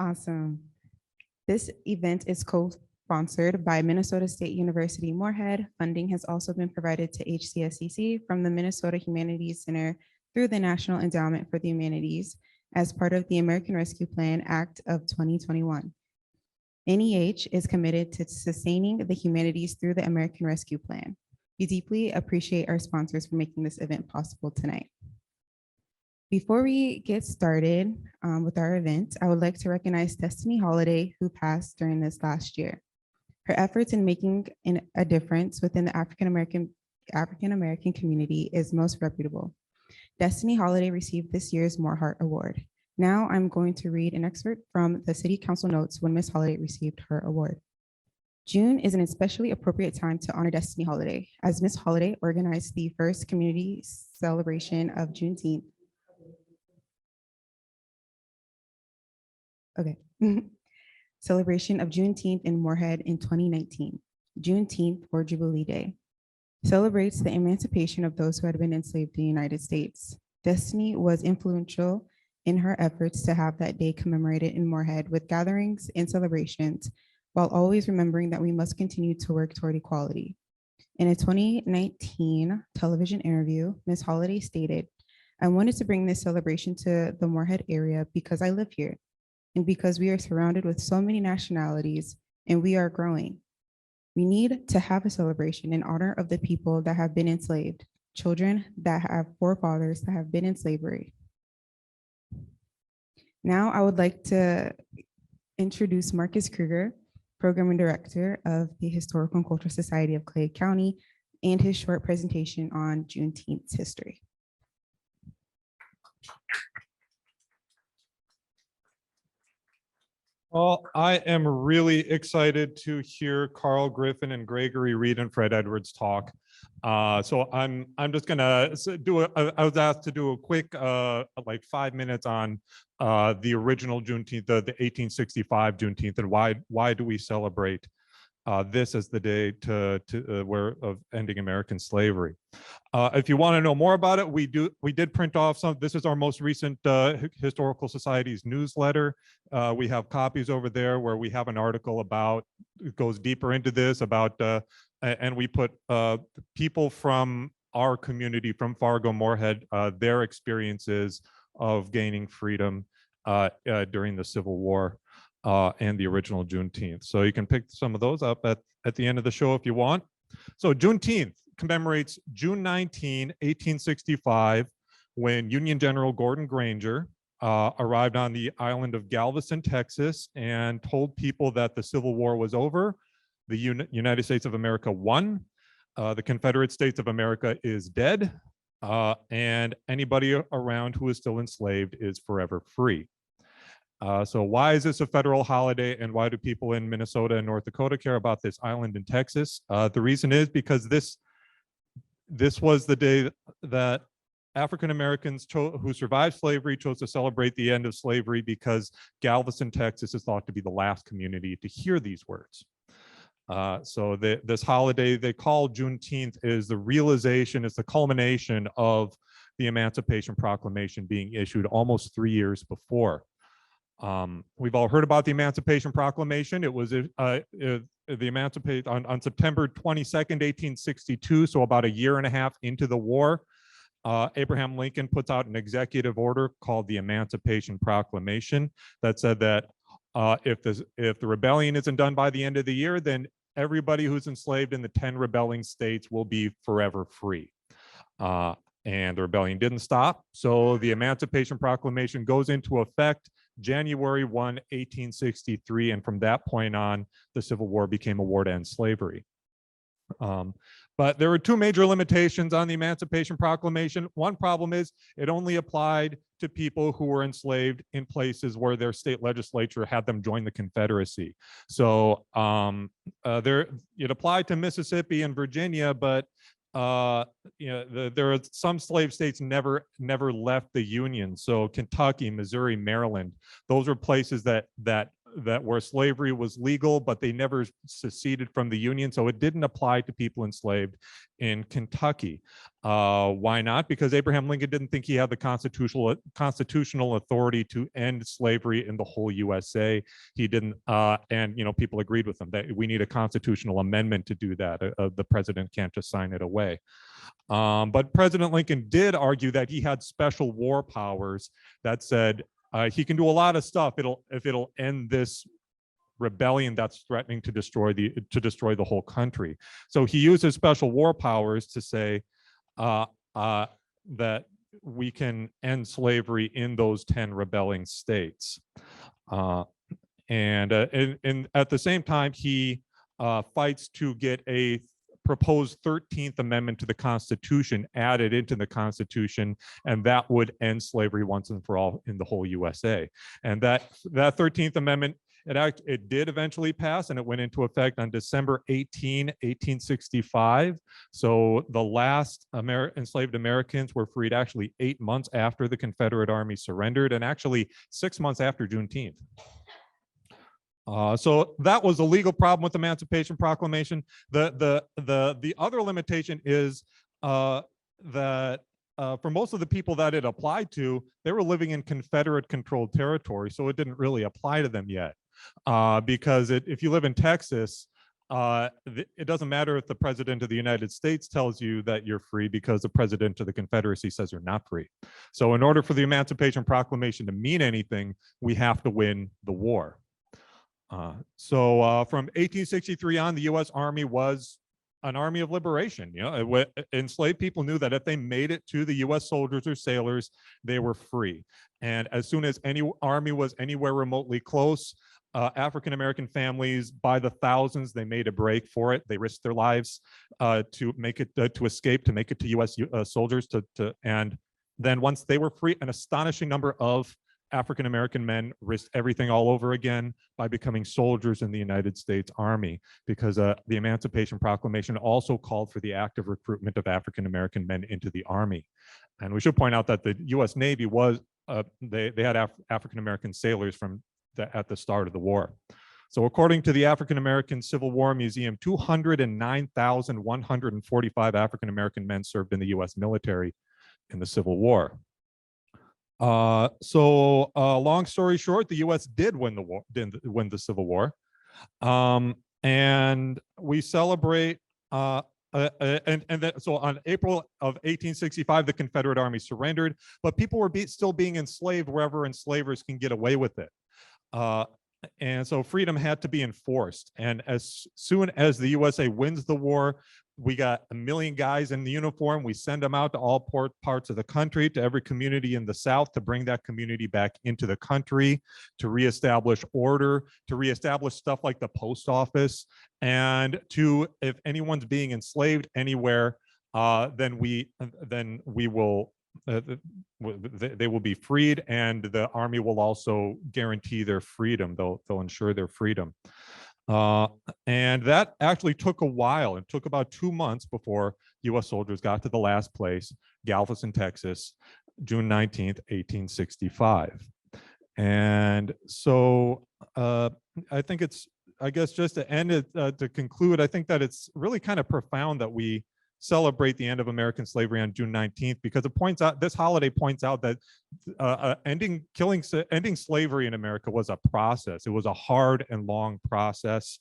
Awesome. This event is co-sponsored by Minnesota State University Moorhead. Funding has also been provided to HCSCC from the Minnesota Humanities Center through the National Endowment for the Humanities as part of the American Rescue Plan Act of 2021. NEH is committed to sustaining the humanities through the American Rescue Plan. We deeply appreciate our sponsors for making this event possible tonight. Before we get started with our event, I would like to recognize Destiny Holiday, who passed during this last year. Her efforts in making a difference within the African American community is most reputable. Destiny Holiday received this year's More Heart Award. Now I'm going to read an excerpt from the City Council notes when Ms. Holiday received her award. June is an especially appropriate time to honor Destiny Holiday, as Ms. Holiday organized the first community celebration of Juneteenth. Celebration of Juneteenth in Moorhead in 2019. Juneteenth, or Jubilee Day, celebrates the emancipation of those who had been enslaved in the United States. Destiny was influential in her efforts to have that day commemorated in Moorhead with gatherings and celebrations, while always remembering that we must continue to work toward equality. In a 2019 television interview, Ms. Holiday stated, "I wanted to bring this celebration to the Moorhead area because I live here, and because we are surrounded with so many nationalities and we are growing. We need to have a celebration in honor of the people that have been enslaved, children that have forefathers that have been in slavery." Now I would like to introduce Marcus Kruger, Programming Director of the Historical and Cultural Society of Clay County, and his short presentation on Juneteenth's history. Well, I am really excited to hear Carl, Griffin, and Gregory, Reed, and Fred Edwards talk. So I'm just gonna do I was asked to do a quick like 5 minutes on the original Juneteenth, the 1865 Juneteenth, and why do we celebrate this as the day of ending American slavery. If you want to know more about it, we did print off some. This is our most recent Historical Society's newsletter. We have copies over there where we have an article about, it goes deeper into this about, and we put people from our community, from Fargo, Moorhead, their experiences of gaining freedom during the Civil War. And the original Juneteenth. So you can pick some of those up at the end of the show if you want. So Juneteenth commemorates June 19, 1865, when Union General Gordon Granger arrived on the island of Galveston, Texas, and told people that the Civil War was over. The United States of America won. The Confederate States of America is dead. And anybody around who is still enslaved is forever free. So why is this a federal holiday, and why do people in Minnesota and North Dakota care about this island in Texas? The reason is because this was the day that African Americans who survived slavery chose to celebrate the end of slavery, because Galveston, Texas is thought to be the last community to hear these words. So this holiday they call Juneteenth is the realization, it's the culmination of the Emancipation Proclamation being issued almost 3 years before. We've all heard about the Emancipation Proclamation. It was the emancipate on September 22nd, 1862, so about a year and a half into the war. Abraham Lincoln puts out an executive order called the Emancipation Proclamation that said that if the rebellion isn't done by the end of the year, then everybody who's enslaved in the 10 rebelling states will be forever free. And the rebellion didn't stop, so the Emancipation Proclamation goes into effect January 1, 1863, and from that point on, the Civil War became a war to end slavery. But there were two major limitations on the Emancipation Proclamation. One problem is it only applied to people who were enslaved in places where their state legislature had them join the Confederacy. So it applied to Mississippi and Virginia, but there are some slave states never left the Union. So Kentucky, Missouri, Maryland, those are places that that where slavery was legal, but they never seceded from the Union, so it didn't apply to people enslaved in Kentucky. Why not? Because Abraham Lincoln didn't think he had the constitutional authority to end slavery in the whole USA. He didn't, and people agreed with him that we need a constitutional amendment to do that. The president can't just sign it away. But President Lincoln did argue that he had special war powers that said he can do a lot of stuff if it'll end this rebellion that's threatening to destroy the whole country. So he used his special war powers to say that we can end slavery in those 10 rebelling states. And at the same time, he fights to get a proposed 13th Amendment to the Constitution added into the Constitution, and that would end slavery once and for all in the whole USA. And that 13th Amendment, it did eventually pass, and it went into effect on December 18, 1865. So the last enslaved Americans were freed actually 8 months after the Confederate Army surrendered, and actually 6 months after Juneteenth. So that was a legal problem with the Emancipation Proclamation. The other limitation is that for most of the people that it applied to, they were living in Confederate-controlled territory, so it didn't really apply to them yet. Because if you live in Texas, it doesn't matter if the President of the United States tells you that you're free, because the President of the Confederacy says you're not free. So in order for the Emancipation Proclamation to mean anything, we have to win the war. So from 1863 on, the U.S. Army was an army of liberation. Enslaved people knew that if they made it to the U.S. soldiers or sailors, they were free. And as soon as any army was anywhere remotely close, African-American families, by the thousands, they made a break for it. They risked their lives to make it, to escape, to make it to U.S. Soldiers. And then once they were free, an astonishing number of African-American men risked everything all over again by becoming soldiers in the United States Army, because the Emancipation Proclamation also called for the active recruitment of African-American men into the Army. And we should point out that the U.S. Navy was, they had African-American sailors at the start of the war. So according to the African-American Civil War Museum, 209,145 African-American men served in the U.S. military in the Civil War. Long story short, the U.S. did win the war, win the Civil War, and we celebrate. So on April of 1865, the Confederate Army surrendered, but people were still being enslaved wherever enslavers can get away with it. And so freedom had to be enforced. And as soon as the USA wins the war, we got 1 million guys in the uniform. We send them out to all parts of the country, to every community in the South, to bring that community back into the country, to reestablish order, to reestablish stuff like the post office, and to, if anyone's being enslaved anywhere, then we will. They will be freed, and the Army will also guarantee their freedom. They'll ensure their freedom. And that actually took a while. It took about 2 months before U.S. soldiers got to the last place, Galveston, Texas, June 19th, 1865. And so I think I guess just to end it, to conclude, I think that it's really kind of profound that we celebrate the end of American slavery on June 19th, because it points out, this holiday points out that ending slavery in America was a process. It was a hard and long process.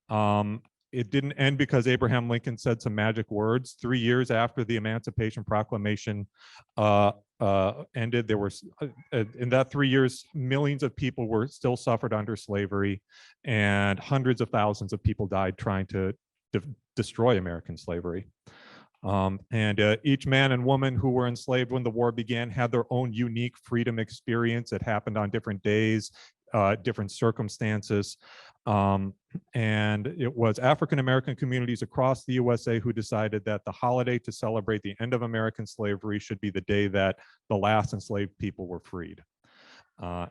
It didn't end because Abraham Lincoln said some magic words. 3 years after the Emancipation Proclamation ended, there were, in that 3 years, millions of people were still suffered under slavery, and hundreds of thousands of people died trying to destroy American slavery. And each man and woman who were enslaved when the war began had their own unique freedom experience. It happened on different days, different circumstances. And it was African-American communities across the USA who decided that the holiday to celebrate the end of American slavery should be the day that the last enslaved people were freed.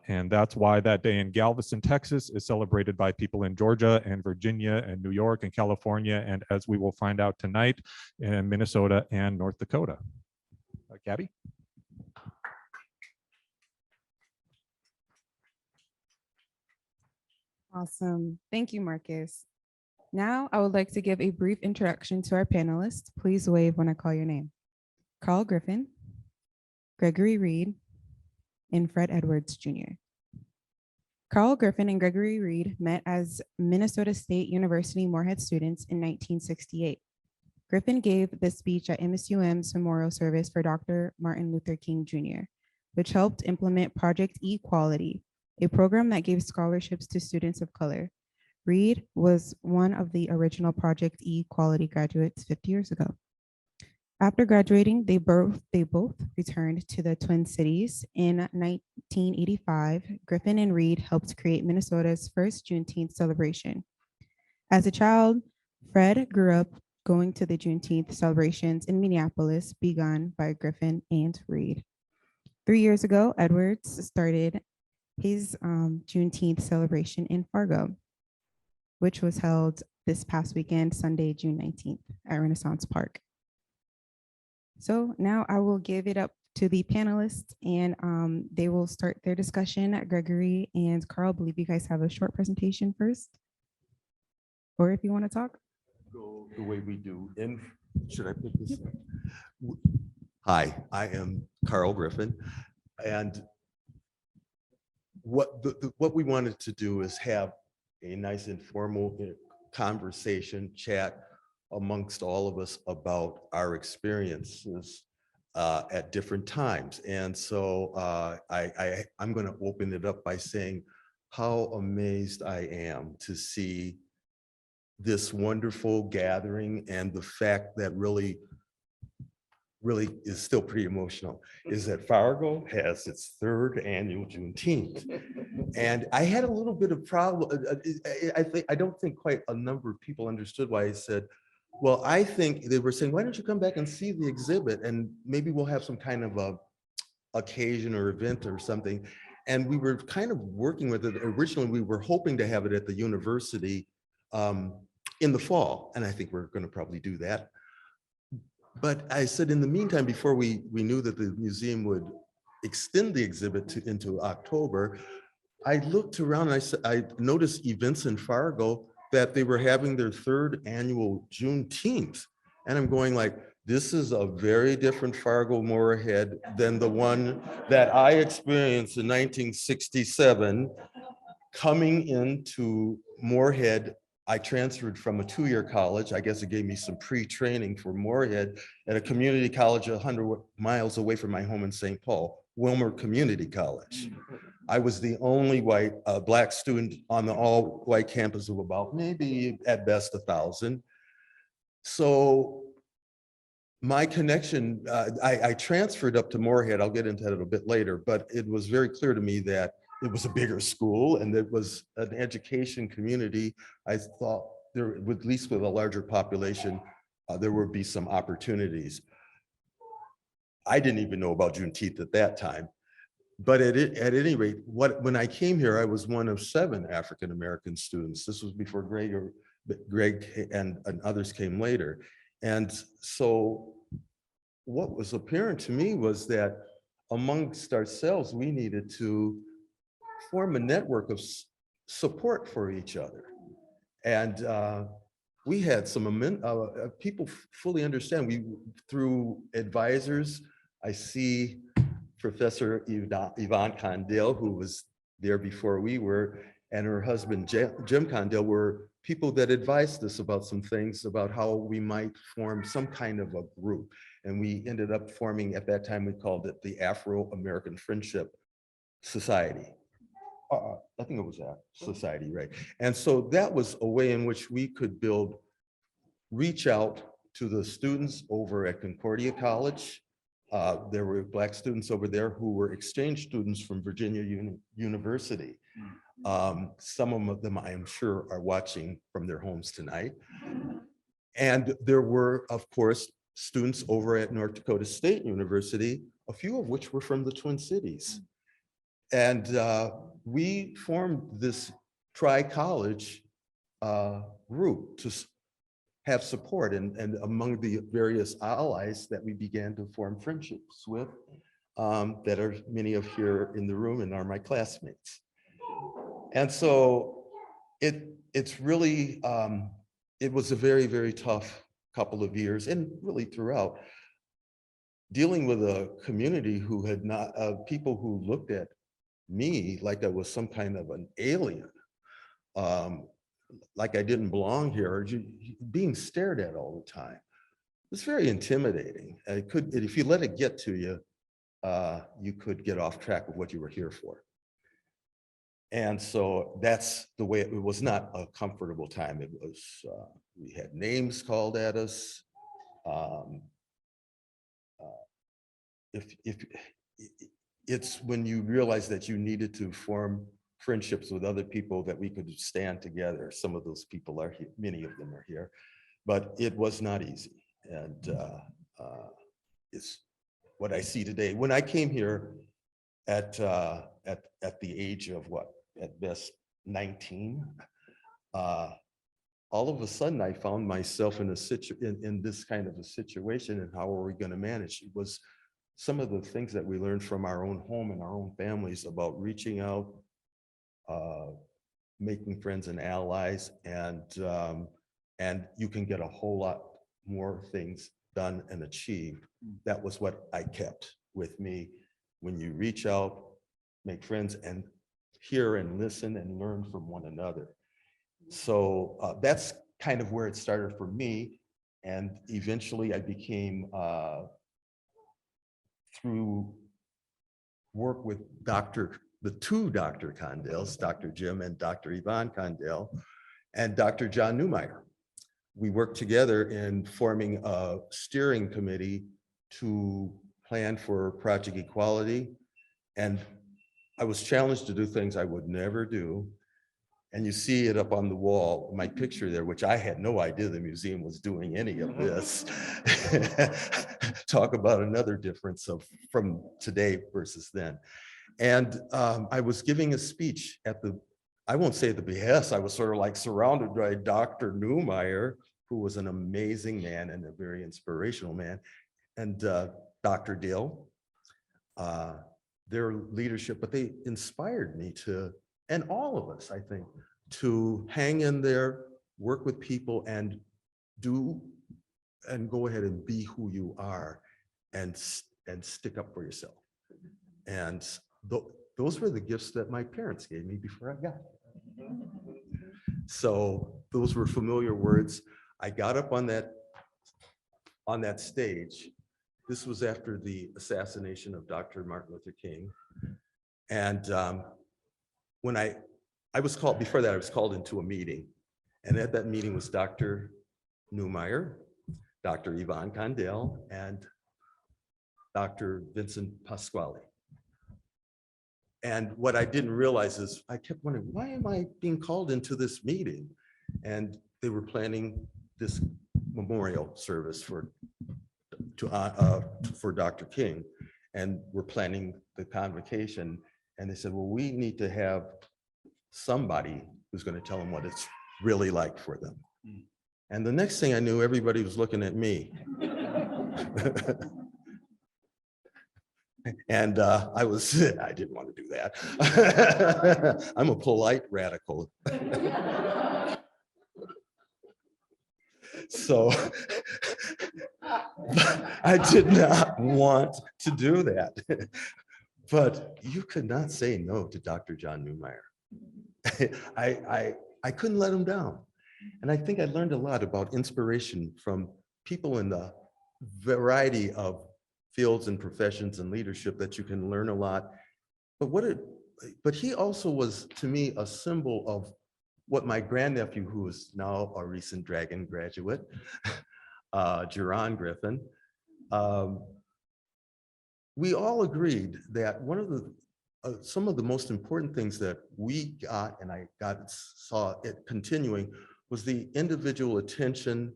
And that's why that day in Galveston, Texas is celebrated by people in Georgia and Virginia and New York and California, and as we will find out tonight, in Minnesota and North Dakota. Gabby? Awesome. Thank you, Marcus. Now, I would like to give a brief introduction to our panelists. Please wave when I call your name. Carl Griffin, Gregory Reed, and Fred Edwards Jr. Carl Griffin and Gregory Reed met as Minnesota State University Moorhead students in 1968. Griffin gave the speech at MSUM's memorial service for Dr. Martin Luther King Jr., which helped implement Project Equality, a program that gave scholarships to students of color. Reed was one of the original Project Equality graduates 50 years ago. After graduating, they both returned to the Twin Cities. In 1985, Griffin and Reed helped create Minnesota's first Juneteenth celebration. As a child, Fred grew up going to the Juneteenth celebrations in Minneapolis, begun by Griffin and Reed. 3 years ago, Edwards started his Juneteenth celebration in Fargo, which was held this past weekend, Sunday, June 19th at Renaissance Park. So now I will give it up to the panelists and they will start their discussion. Gregory and Carl, I believe you guys have a short presentation first. Or if you want to talk. Go the way we do. Should I pick this up? Hi, I am Carl Griffin. And what we wanted to do is have a nice informal conversation, chat amongst all of us about our experiences at different times. And so I'm going to open it up by saying how amazed I am to see this wonderful gathering, and the fact that really is still pretty emotional is that Fargo has its 3rd annual Juneteenth. And I had a little bit of problem. I don't think quite a number of people understood why I said, well, I think they were saying, why don't you come back and see the exhibit and maybe we'll have some kind of a occasion or event or something. And we were kind of working with it. Originally, we were hoping to have it at the university in the fall. And I think we're going to probably do that. But I said, in the meantime, before we knew that the museum would extend the exhibit into October, I looked around and I noticed events in Fargo that they were having their 3rd annual Juneteenth. And I'm going like, this is a very different Fargo Moorhead than the one that I experienced in 1967. Coming into Moorhead, I transferred from a 2-year college. I guess it gave me some pre-training for Moorhead at a community college 100 miles away from my home in St. Paul, Wilmer Community College. I was the only black student on the all-white campus of about maybe at best 1,000. So my connection, I transferred up to Moorhead. I'll get into that a bit later, but it was very clear to me that it was a bigger school and it was an education community. I thought there, at least with a larger population, there would be some opportunities. I didn't even know about Juneteenth at that time. But at any rate, when I came here, I was one of 7 African-American students. This was before Greg and others came later. And so what was apparent to me was that amongst ourselves, we needed to form a network of support for each other. And we had some people fully understand. Through advisors, I see Professor Yvonne Condell, who was there before we were, and her husband, Jim Condell, were people that advised us about some things about how we might form some kind of a group. And we ended up forming, at that time, we called it the Afro-American Friendship Society. I think it was that society, right? And so that was a way in which we could reach out to the students over at Concordia College. There were black students over there who were exchange students from Virginia University. Some of them I am sure are watching from their homes tonight. And there were, of course, students over at North Dakota State University, a few of which were from the Twin Cities. And we formed this tri-college group to have support, and among the various allies that we began to form friendships with, that are many of here in the room and are my classmates. And so it's really, it was a very, very tough couple of years, and really throughout, dealing with a community who had not, people who looked at me like I was some kind of an alien, like I didn't belong here, or being stared at all the time. It's very intimidating. It could, if you let it get to you, you could get off track of what you were here for. And so that's the way it was. Not a comfortable time. It was, we had names called at us. If it's when you realize that you needed to form friendships with other people that we could stand together. Some of those people are here, many of them are here, but it was not easy. And it's what I see today. When I came here at the age of what, at best 19, all of a sudden I found myself in in this kind of a situation, and how are we going to manage? It was some of the things that we learned from our own home and our own families about reaching out, making friends and allies, and you can get a whole lot more things done and achieved. That was what I kept with me. When you reach out, make friends, and hear and listen and learn from one another. So that's kind of where it started for me. And eventually I became, through work with the two Dr. Condels, Dr. Jim and Dr. Yvonne Condell, and Dr. John Newmeyer. We worked together in forming a steering committee to plan for Project Equality. And I was challenged to do things I would never do. And you see it up on the wall, my picture there, which I had no idea the museum was doing any of this. Talk about another difference from today versus then. And I was giving a speech at I won't say the behest, I was sort of like surrounded by Dr. Newmeyer, who was an amazing man and a very inspirational man, and Dr. Dill, their leadership, but they inspired me to, and all of us, I think, to hang in there, work with people, and go ahead and be who you are, and stick up for yourself. And those were the gifts that my parents gave me before I got here. So those were familiar words. I got up on that stage. This was after the assassination of Dr. Martin Luther King. And when I was called, before that, I was called into a meeting. And at that meeting was Dr. Newmeyer, Dr. Yvonne Condell, and Dr. Vincent Pasquale. And what I didn't realize is I kept wondering, why am I being called into this meeting? And they were planning this memorial service for Dr. King, and we're planning the convocation. And they said, well, we need to have somebody who's going to tell them what it's really like for them. And the next thing I knew, everybody was looking at me. And I didn't want to do that. I'm a polite radical. So I did not want to do that. But you could not say no to Dr. John Newmeyer. I couldn't let him down. And I think I learned a lot about inspiration from people in the variety of fields and professions and leadership that you can learn a lot. But he also was, to me, a symbol of what my grandnephew, who is now a recent Dragon graduate, Griffin, we all agreed that one of the some of the most important things that we got, and I saw it continuing, was the individual attention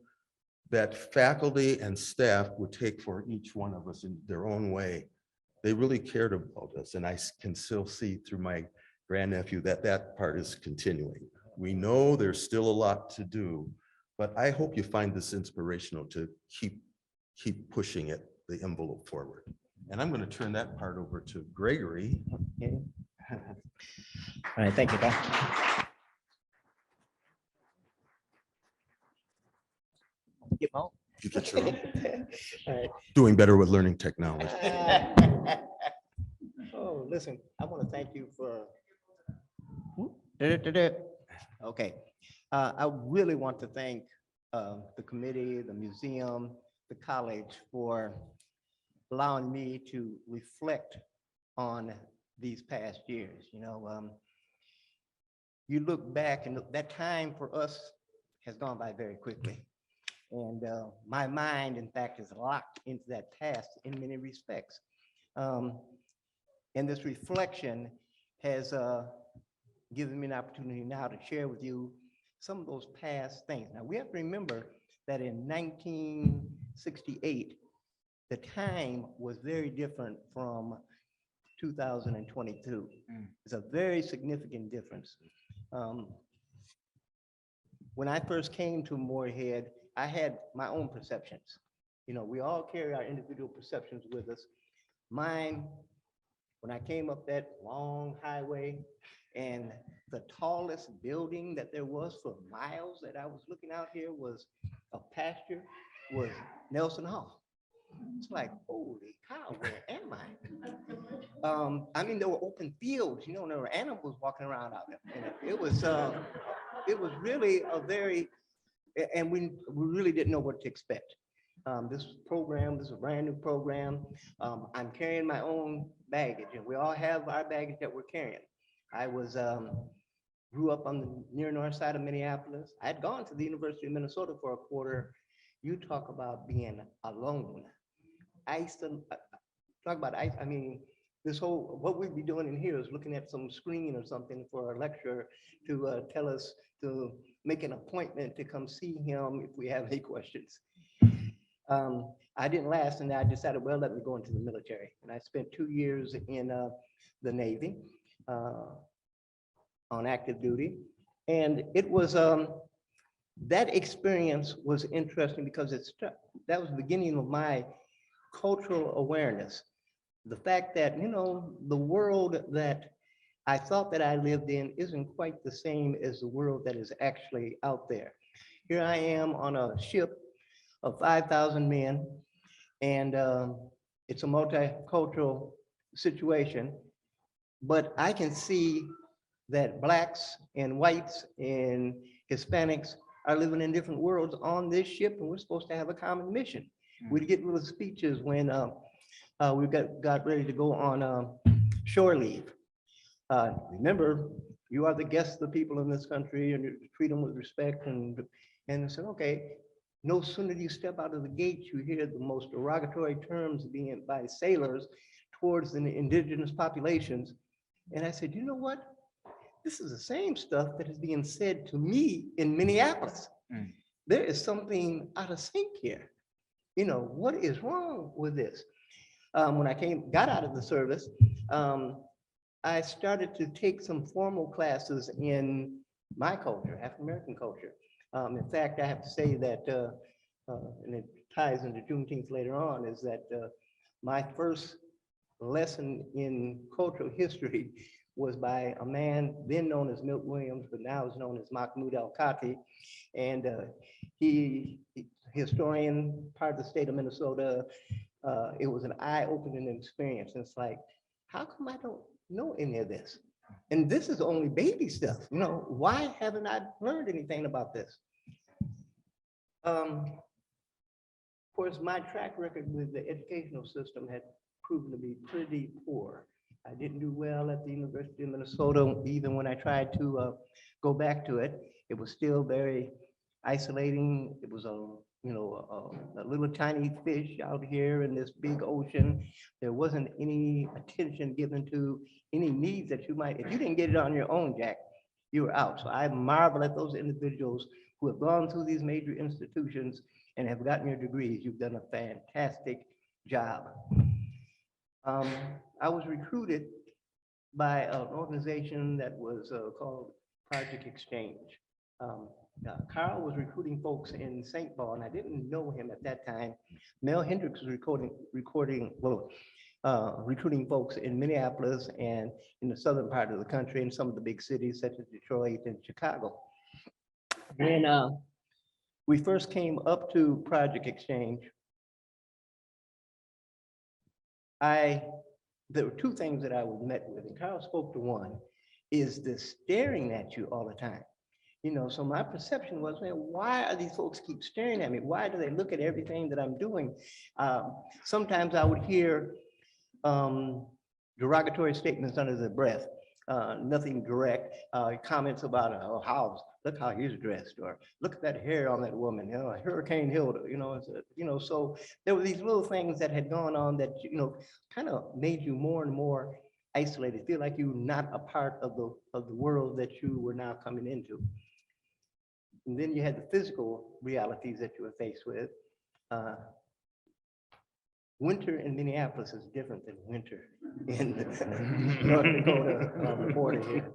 that faculty and staff would take for each one of us in their own way. They really cared about us, and I can still see through my grandnephew that part is continuing. We know there's still a lot to do, but I hope you find this inspirational to keep pushing it, the envelope forward. And I'm going to turn that part over to Gregory. All right, thank you, Don. Get my own. You get your own. All right. Doing better with learning technology. Oh, listen, I want to thank you for. Okay, I really want to thank the committee, the museum, the college for allowing me to reflect on these past years. You know, you look back and that time for us has gone by very quickly. And my mind, in fact, is locked into that past in many respects. And this reflection has given me an opportunity now to share with you some of those past things. Now, we have to remember that in 1968, the time was very different from 2022. It's a very significant difference. When I first came to Moorhead, I had my own perceptions. You know, we all carry our individual perceptions with us. Mine, when I came up that long highway and the tallest building that there was for miles that I was looking out here was a pasture, was Nelson Hall. It's like, holy cow, where am I? I mean, there were open fields, you know, and there were animals walking around out there. And it was really a very, and we really didn't know what to expect. This program, this is a brand new program. I'm carrying my own baggage, and we all have our baggage that we're carrying. I grew up on the near north side of Minneapolis. I'd gone to the University of Minnesota for a quarter. You talk about being alone. I mean, this whole, what we'd be doing in here is looking at some screen or something for a lecturer to tell us to make an appointment to come see him if we have any questions. I didn't last, and I decided, well, let me go into the military. And I spent 2 years in the Navy on active duty. And it was, that experience was interesting because that was the beginning of my cultural awareness. The fact that, you know, the world that I thought that I lived in isn't quite the same as the world that is actually out there. Here I am on a ship of 5,000 men, and it's a multicultural situation, but I can see that Blacks and whites and Hispanics are living in different worlds on this ship, and we're supposed to have a common mission. We'd get little speeches when we got ready to go on shore leave. Remember, you are the guests of the people in this country, and you treat them with respect. And I said, okay. No sooner do you step out of the gate, you hear the most derogatory terms being by sailors towards the indigenous populations. And I said, you know what? This is the same stuff that is being said to me in Minneapolis. There is something out of sync here. You know, what is wrong with this? When I got out of the service, I started to take some formal classes in my culture, African-American culture. In fact, I have to say that, and it ties into Juneteenth later on, is that my first lesson in cultural history was by a man then known as Milt Williams, but now is known as Mahmoud Al-Kati. And he, historian, part of the state of Minnesota. It was an eye-opening experience. And it's like, how come I don't know any of this? And this is only baby stuff. You know, why haven't I learned anything about this? Of course, my track record with the educational system had proven to be pretty poor. I didn't do well at the University of Minnesota. Even when I tried to go back to it, it was still very isolating. It was a little tiny fish out here in this big ocean. There wasn't any attention given to any needs that you might, if you didn't get it on your own, Jack, you were out. So I marvel at those individuals who have gone through these major institutions and have gotten your degrees. You've done a fantastic job. I was recruited by an organization that was called Project Exchange. Carl was recruiting folks in St. Paul, and I didn't know him at that time. Mel Hendricks was recruiting folks in Minneapolis and in the southern part of the country, and some of the big cities such as Detroit and Chicago. And we first came up to Project Exchange, there were two things that I was met with, and Carl spoke to one, is the staring at you all the time. You know, so my perception was, man, why are these folks keep staring at me? Why do they look at everything that I'm doing? Sometimes I would hear derogatory statements under their breath, nothing direct, comments about, oh, look how he's dressed, or look at that hair on that woman, you know, Hurricane Hilda, you know, so there were these little things that had gone on that, you know, kind of made you more and more isolated, feel like you're not a part of the world that you were now coming into. And then you had the physical realities that you were faced with. Winter in Minneapolis is different than winter in North Dakota on the border here.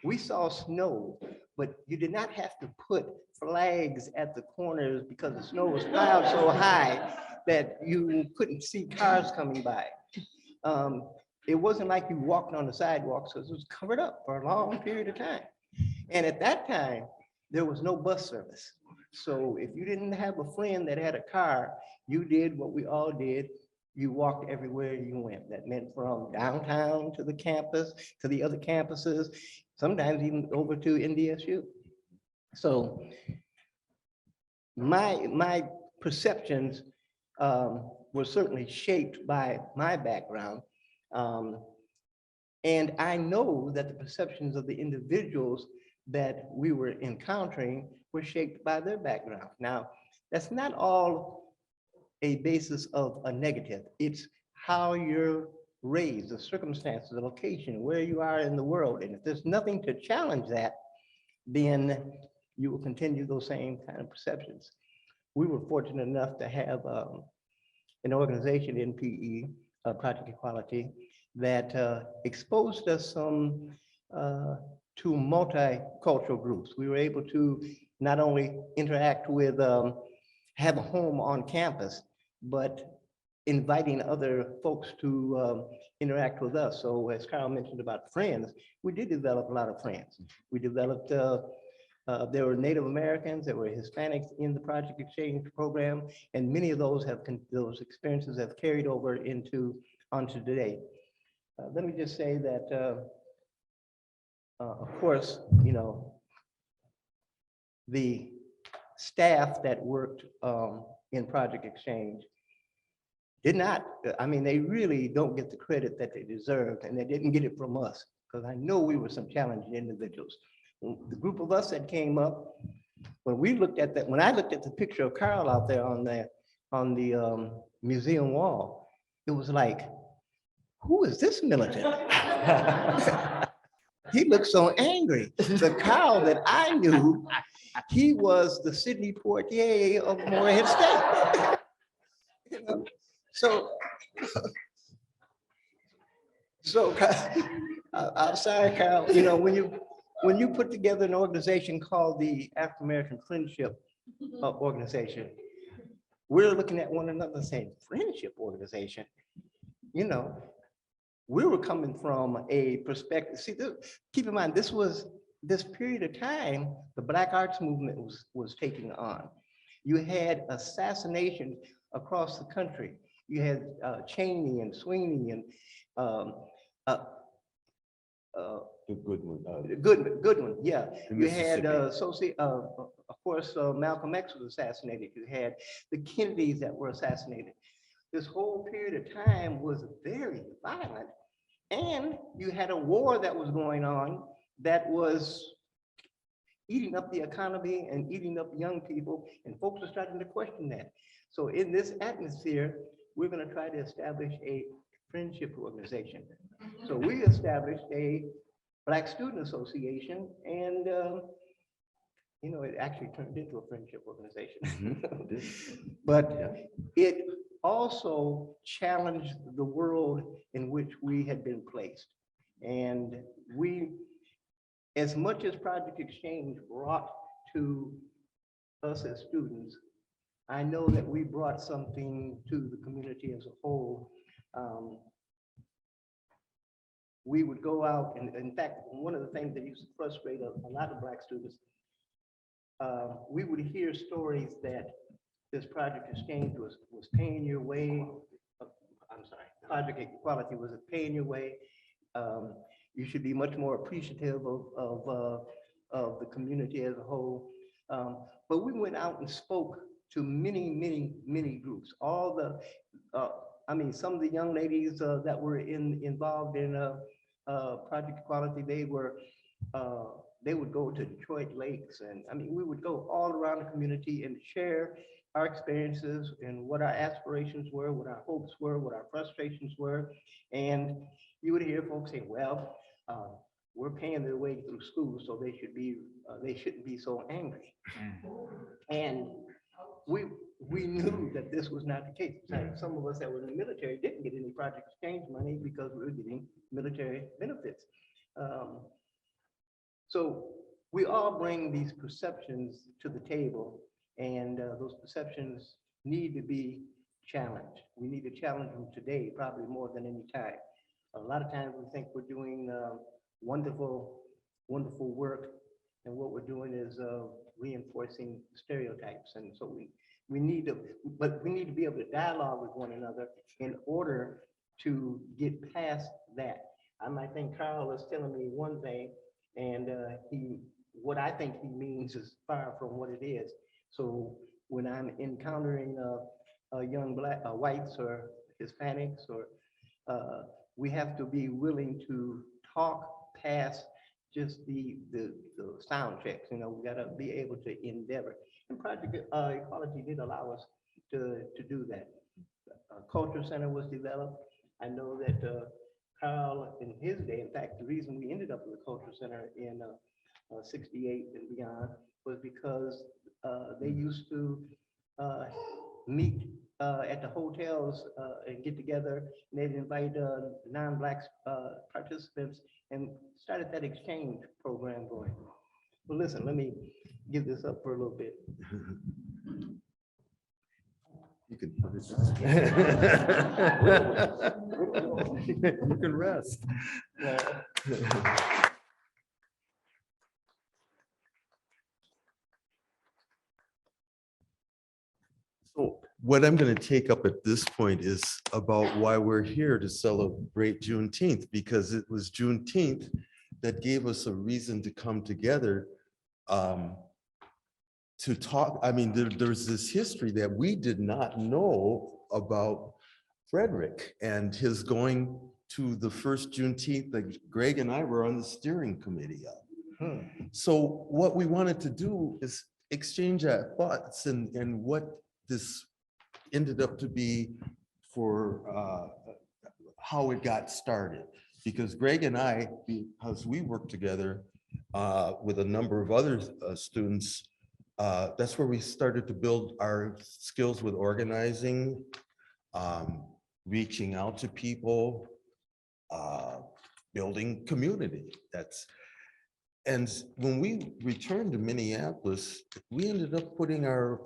We saw snow, but you did not have to put flags at the corners because the snow was piled so high that you couldn't see cars coming by. It wasn't like you walked on the sidewalks, because it was covered up for a long period of time. And at that time, there was no bus service. So if you didn't have a friend that had a car, you did what we all did. You walked everywhere you went. That meant from downtown to the campus, to the other campuses, sometimes even over to NDSU. So my perceptions were certainly shaped by my background. And I know that the perceptions of the individuals that we were encountering were shaped by their background. Now, that's not all a basis of a negative. It's how you're raised, the circumstances, the location, where you are in the world. And if there's nothing to challenge that, then you will continue those same kind of perceptions. We were fortunate enough to have an organization in PE, Project Equality, that exposed us to multicultural groups. We were able to not only interact with, have a home on campus, but inviting other folks to interact with us. So as Carl mentioned about friends, we did develop a lot of friends. We developed, there were Native Americans, there were Hispanics in the Project Exchange program, and many of those experiences have carried over onto today. Let me just say that, of course, you know, the staff that worked in Project Exchange did not, I mean, they really don't get the credit that they deserved, and they didn't get it from us, because I know we were some challenging individuals. The group of us that came up, when we looked at that, when I looked at the picture of Carl out there on the museum wall, it was like, who is this militant? He looked so angry. The Carl that I knew, he was the Sidney Poitier of Morehead State. You know? So I'm sorry, Carl. You know, when you put together an organization called the African American Friendship Organization, we're looking at one another saying, friendship organization. You know, we were coming from a perspective. See, keep in mind, this period of time, the Black Arts Movement was taking on. You had assassinations across the country. You had Cheney and Sweeney and Goodwin, yeah. You had of course, Malcolm X was assassinated. You had the Kennedys that were assassinated. This whole period of time was very violent, and you had a war that was going on that was eating up the economy and eating up young people, and folks are starting to question that. So in this atmosphere, we're going to try to establish a friendship organization. So we established a Black Student Association, and you know, it actually turned into a friendship organization. But it also challenged the world in which we had been placed. And we, as much as Project Exchange brought to us as students, I know that we brought something to the community as a whole. We would go out, and in fact, one of the things that used to frustrate a lot of Black students, we would hear stories that this Project Exchange was paying your way. I'm sorry, Project Equality was paying your way. You should be much more appreciative of the community as a whole. But we went out and spoke to many groups. All the, I mean, some of the young ladies that were involved in Project Equality, they would go to Detroit Lakes, and I mean, we would go all around the community and share our experiences and what our aspirations were, what our hopes were, what our frustrations were. And you would hear folks say, well, we're paying their way through school, so they shouldn't be so angry. And we knew that this was not the case. Some of us that were in the military didn't get any Project Exchange money because we were getting military benefits. So we all bring these perceptions to the table, and those perceptions need to be challenged. We need to challenge them today, probably more than any time. A lot of times we think we're doing wonderful work, and what we're doing is reinforcing stereotypes. And so we need to be able to dialogue with one another in order to get past that. I might think Carl is telling me one thing, and what I think he means is far from what it is. So when I'm encountering young black whites or Hispanics, or we have to be willing to talk past just the sound checks. You know, we got to be able to endeavor. And Project Equality did allow us to do that. A culture center was developed. I know that Carl, in his day, in fact, the reason we ended up with a culture center in 68 and beyond was because they used to meet at the hotels and get together, and they'd invite non-Black participants and started that exchange program going. Well, listen, let me give this up for a little bit. You can put it down. You can rest. So what I'm going to take up at this point is about why we're here to celebrate Juneteenth, because it was Juneteenth that gave us a reason to come together to talk. I mean, there's this history that we did not know about Frederick and his going to the first Juneteenth that Greg and I were on the steering committee of. So what we wanted to do is exchange our thoughts and what this ended up to be for how it got started. Because Greg and I, because we worked together with a number of other students, that's where we started to build our skills with organizing, reaching out to people, building community. And when we returned to Minneapolis, we ended up putting our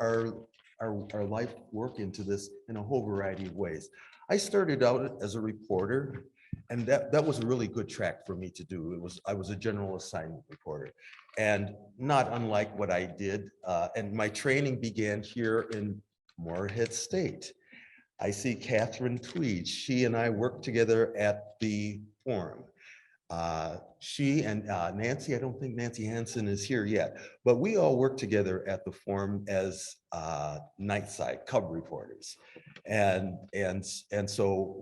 life work into this in a whole variety of ways. I started out as a reporter, and that was a really good track for me to do. I was a general assignment reporter, and not unlike what I did. And my training began here in Morehead State. I see Catherine Tweed. She and I worked together at the forum. She and Nancy, I don't think Nancy Hansen is here yet, but we all worked together at the forum as nightside cub reporters. And so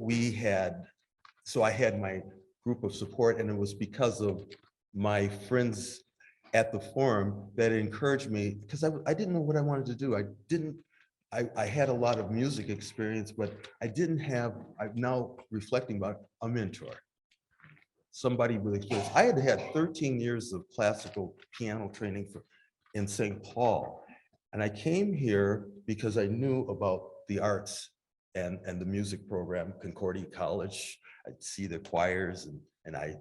I had my group of support, and it was because of my friends at the forum that encouraged me, because I didn't know what I wanted to do. I had a lot of music experience, but I didn't have, I'm now reflecting about a mentor. Somebody with experience. I had 13 years of classical piano training in St. Paul. And I came here because I knew about the arts and the music program, Concordia College. I'd see the choirs, and I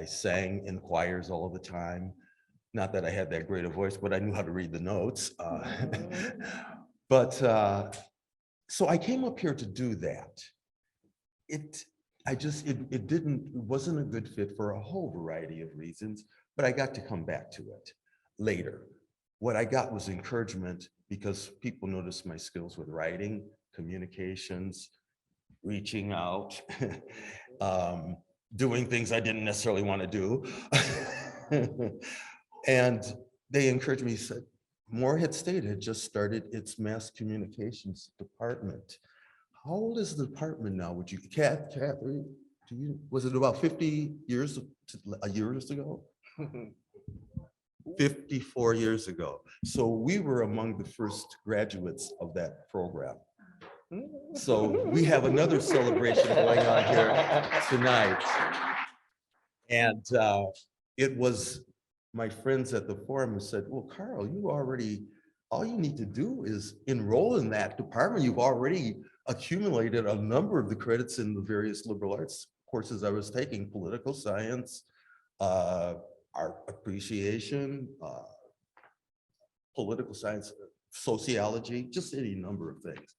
sang in choirs all the time. Not that I had that great a voice, but I knew how to read the notes. So I came up here to do that. It wasn't a good fit for a whole variety of reasons, but I got to come back to it later. what I got was encouragement because people noticed my skills with writing, communications, reaching out, doing things I didn't necessarily want to do. And they encouraged me, said, Moorhead State had just started its mass communications department. How old is the department now? Would you, Catherine, was it about 50 years, years ago? 54 years ago. So we were among the first graduates of that program. So we have another celebration going on here tonight. And it was my friends at the forum who said, well, Carl, all you need to do is enroll in that department. You've already accumulated a number of the credits in the various liberal arts courses I was taking, political science, art appreciation, political science, sociology, just any number of things.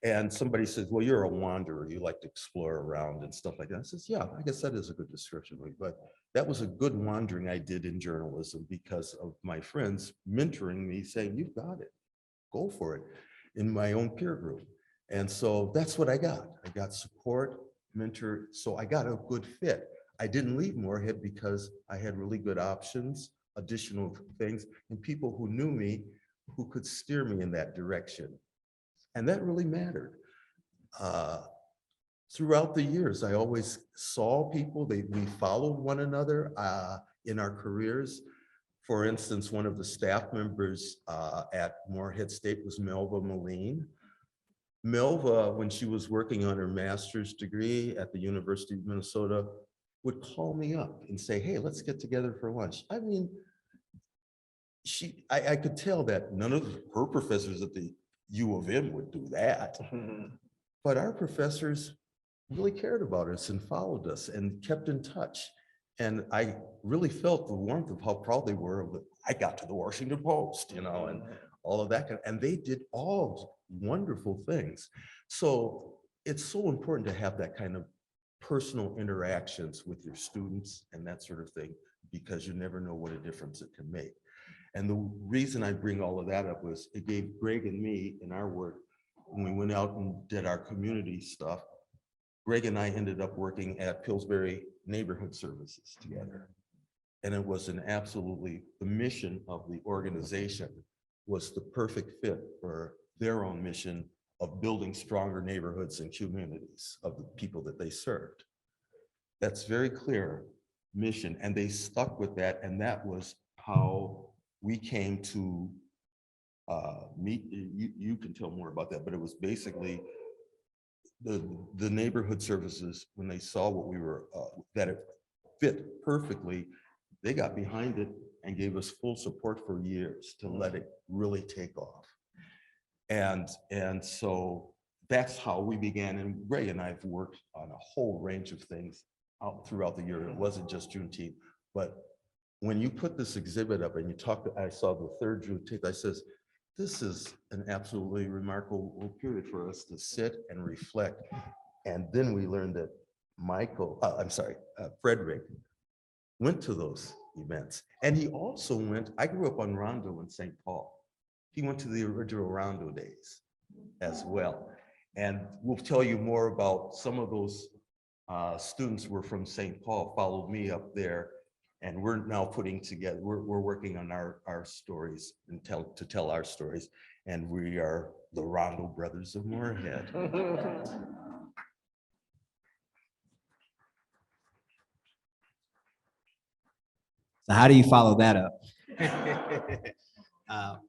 And somebody says, well, you're a wanderer. You like to explore around and stuff like that. I says, yeah, I guess that is a good description. But that was a good wandering I did in journalism because of my friends mentoring me, saying, you've got it, go for it, in my own peer group. And so that's what I got. I got support, mentor. So I got a good fit. I didn't leave Moorhead because I had really good options, additional things, and people who knew me who could steer me in that direction. And that really mattered. Throughout the years, I always saw people, we followed one another in our careers. For instance, one of the staff members at Moorhead State was Melva Moline. Melva, when she was working on her master's degree at the University of Minnesota, would call me up and say, hey, let's get together for lunch. I mean, I could tell that none of her professors at the U of M would do that. But our professors really cared about us and followed us and kept in touch. And I really felt the warmth of how proud they were of it. I got to the Washington Post, and all of that. And they did all wonderful things. So it's so important to have that kind of personal interactions with your students and that sort of thing, because you never know what a difference it can make. And the reason I bring all of that up was it gave Greg and me in our work, when we went out and did our community stuff, Greg and I ended up working at Pillsbury Neighborhood Services together. And it was the mission of the organization was the perfect fit for their own mission of building stronger neighborhoods and communities of the people that they served. That's very clear mission, and they stuck with that, and that was how we came to meet. You can tell more about that, but it was basically the neighborhood services, when they saw what we were, that it fit perfectly, they got behind it and gave us full support for years to let it really take off. And so that's how we began. And Ray and I have worked on a whole range of things out throughout the year. It wasn't just Juneteenth, but when you put this exhibit up and you talked, I saw the third Juneteenth, I says, this is an absolutely remarkable period for us to sit and reflect. And then we learned that Frederick went to those events. And he also went, I grew up on Rondo in St. Paul. He went to the original Rondo days as well. And we'll tell you more about some of those students were from St. Paul, followed me up there. And we're now putting together, we're working on our stories and to tell our stories. And we are the Rondo Brothers of Moorhead. So how do you follow that up?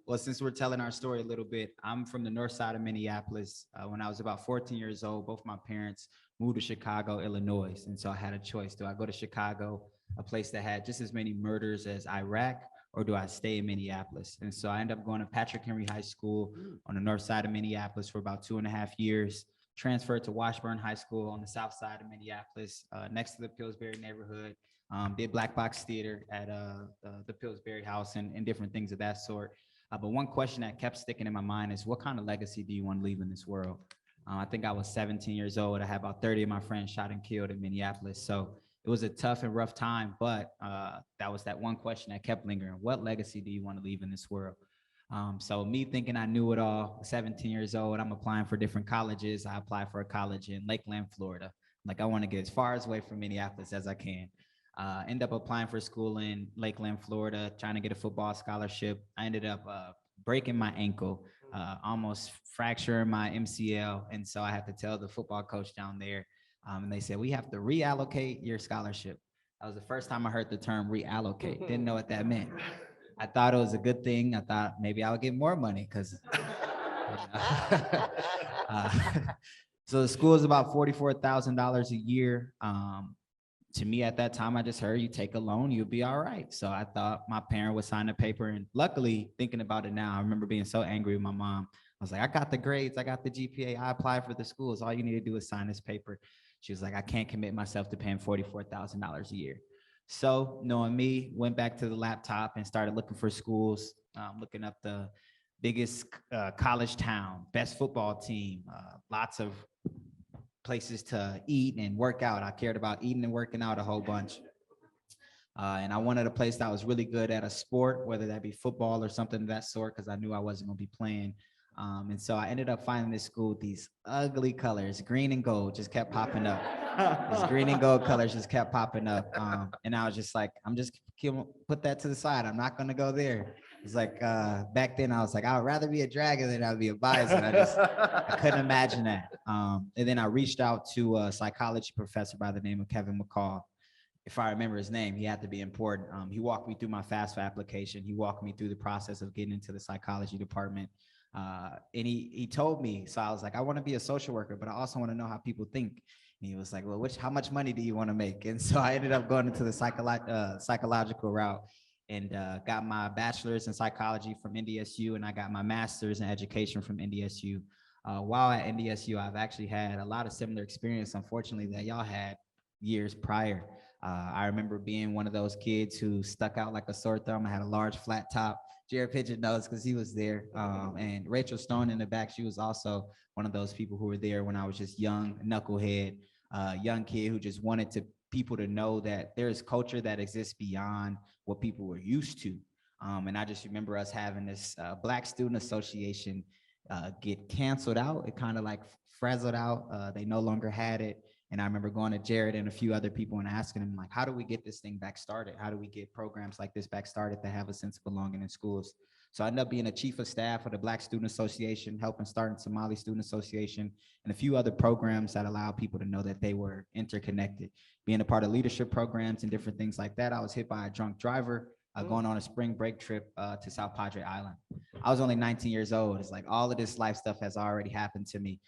Well, since we're telling our story a little bit, I'm from the north side of Minneapolis. When I was about 14 years old, both my parents moved to Chicago, Illinois. And so I had a choice. Do I go to Chicago, a place that had just as many murders as Iraq, or do I stay in Minneapolis? And so I ended up going to Patrick Henry High School on the north side of Minneapolis for about 2.5 years, transferred to Washburn High School on the south side of Minneapolis, next to the Pillsbury neighborhood. Did black box theater at the Pillsbury House and different things of that sort. But one question that kept sticking in my mind is, what kind of legacy do you want to leave in this world? I think I was 17 years old. I had about 30 of my friends shot and killed in Minneapolis. So it was a tough and rough time, but that was that one question that kept lingering. What legacy do you want to leave in this world? So me thinking I knew it all, 17 years old, I'm applying for different colleges. I applied for a college in Lakeland, Florida. Like, I want to get as far away from Minneapolis as I can. End up applying for school in Lakeland, Florida, trying to get a football scholarship. I ended up breaking my ankle, almost fracturing my MCL. And so I had to tell the football coach down there, and they said, we have to reallocate your scholarship. That was the first time I heard the term reallocate. Didn't know what that meant. I thought it was a good thing. I thought maybe I would get more money because so the school is about $44,000 a year. To me at that time, I just heard you take a loan, you'll be all right. So I thought my parent would sign the paper. And luckily, thinking about it now, I remember being so angry with my mom. I was like, I got the grades, I got the GPA, I applied for the schools. All you need to do is sign this paper. She was like, I can't commit myself to paying $44,000 a year. So knowing me, went back to the laptop and started looking for schools, looking up the biggest college town, best football team, lots of places to eat and work out. I cared about eating and working out a whole bunch. And I wanted a place that was really good at a sport, whether that be football or something of that sort, because I knew I wasn't going to be playing. And so I ended up finding this school with these ugly colors, green and gold, just kept popping up. These green and gold colors just kept popping up. And I was just like, I'm just gonna put that to the side. I'm not going to go there. It's like, back then I was like, I would rather be a dragon than I'd be a bison. I couldn't imagine that. And then I reached out to a psychology professor by the name of Kevin McCall. If I remember his name, he had to be important. He walked me through my FAFSA application. He walked me through the process of getting into the psychology department. And he told me, so I was like, I want to be a social worker, but I also want to know how people think. And he was like, well, how much money do you want to make? And so I ended up going into the psychological route and got my bachelor's in psychology from NDSU, and I got my master's in education from NDSU. While at NDSU, I've actually had a lot of similar experience, unfortunately, that y'all had years prior. I remember being one of those kids who stuck out like a sore thumb. I had a large flat top. Jared Pigeon knows because he was there. And Rachel Stone in the back, she was also one of those people who were there when I was just young, knucklehead, young kid who just wanted people to know that there's culture that exists beyond what people were used to. And I just remember us having this Black Student Association get canceled out. It kind of like frazzled out. They no longer had it. And I remember going to Jared and a few other people and asking them, like, how do we get this thing back started? How do we get programs like this back started that have a sense of belonging in schools? So I ended up being a chief of staff of the Black Student Association, helping start Somali Student Association, and a few other programs that allow people to know that they were interconnected. Being a part of leadership programs and different things like that, I was hit by a drunk driver going on a spring break trip to South Padre Island. I was only 19 years old. It's like all of this life stuff has already happened to me.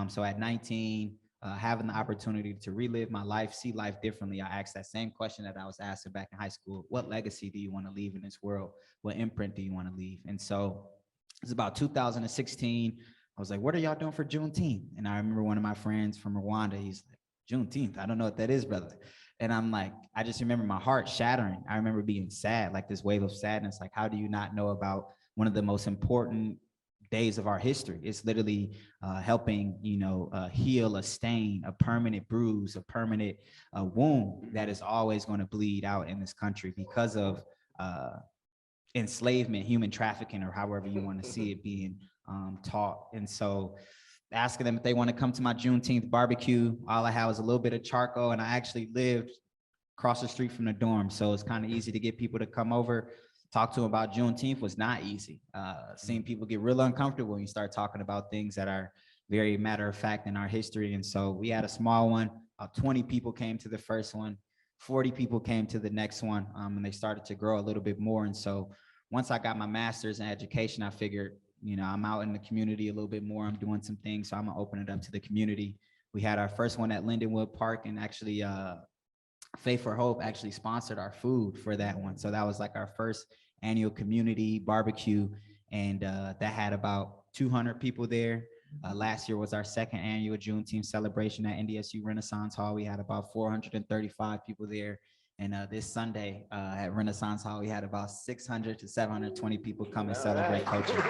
So at 19, having the opportunity to relive my life, see life differently, I asked that same question that I was asked back in high school. What legacy do you want to leave in this world? What imprint do you want to leave? And so it's about 2016. I was like, what are y'all doing for Juneteenth? And I remember one of my friends from Rwanda, he's like, Juneteenth? I don't know what that is, brother. And I'm like, I just remember my heart shattering. I remember being sad, like this wave of sadness. Like, how do you not know about one of the most important days of our history? It's literally helping, heal a stain, a permanent bruise, a permanent wound that is always going to bleed out in this country because of enslavement, human trafficking, or however you want to see it being taught. And so asking them if they want to come to my Juneteenth barbecue, all I had was a little bit of charcoal, and I actually lived across the street from the dorm. So it's kind of easy to get people to come over. Talk to them about Juneteenth was not easy. Seeing people get real uncomfortable when you start talking about things that are very matter of fact in our history. And so we had a small one. 20 people came to the first one. 40 people came to the next one, and they started to grow a little bit more. And so once I got my master's in education, I figured, I'm out in the community a little bit more. I'm doing some things, so I'm gonna open it up to the community. We had our first one at Lindenwood Park, and actually Faith for Hope actually sponsored our food for that one. So that was like our first annual community barbecue, and that had about 200 people there. Last year was our second annual Juneteenth celebration at NDSU Renaissance Hall. We had about 435 people there. And this Sunday at Renaissance Hall, we had about 600 to 720 people come and celebrate culture.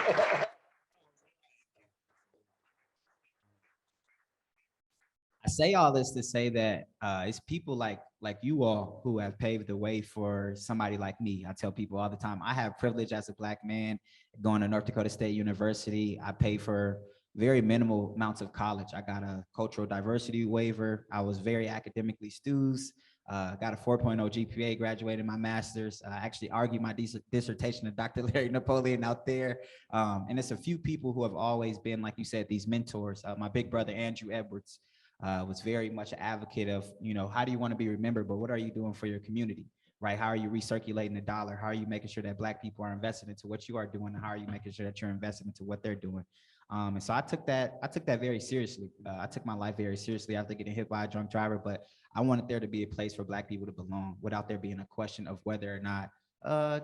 say all this to say that it's people like you all who have paved the way for somebody like me. I tell people all the time, I have privilege as a Black man going to North Dakota State University. I pay for very minimal amounts of college. I got a cultural diversity waiver. I was very academically studious. Got a 4.0 GPA, graduated my master's. I actually argued my dissertation to Dr. Larry Napoleon out there. And it's a few people who have always been, like you said, these mentors. My big brother, Andrew Edwards, was very much an advocate of, how do you want to be remembered, but what are you doing for your community, right? How are you recirculating the dollar? How are you making sure that Black people are invested into what you are doing? And how are you making sure that you're invested into what they're doing? And so I took that very seriously. I took my life very seriously after getting hit by a drunk driver, but I wanted there to be a place for Black people to belong without there being a question of whether or not,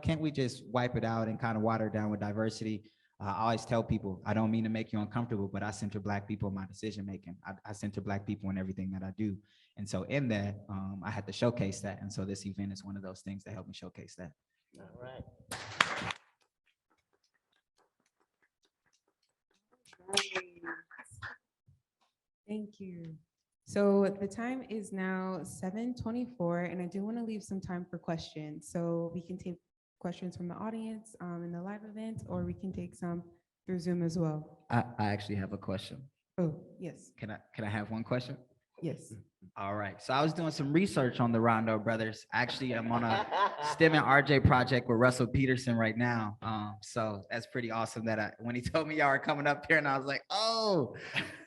can't we just wipe it out and kind of water it down with diversity? I always tell people, I don't mean to make you uncomfortable, but I center Black people in my decision-making. I center Black people in everything that I do. And so in that, I had to showcase that. And so this event is one of those things that helped me showcase that. All right. Thank you. So the time is now 7:24, and I do want to leave some time for questions. So we can take questions from the audience in the live event, or we can take some through Zoom as well. I actually have a question. Oh, yes, Can I have one question? yes. All right. So I was doing some research on the Rondo brothers. Actually, I'm on a STEM and RJ project with Russell Peterson right now. So that's pretty awesome that when he told me y'all were coming up here, and I was like, oh,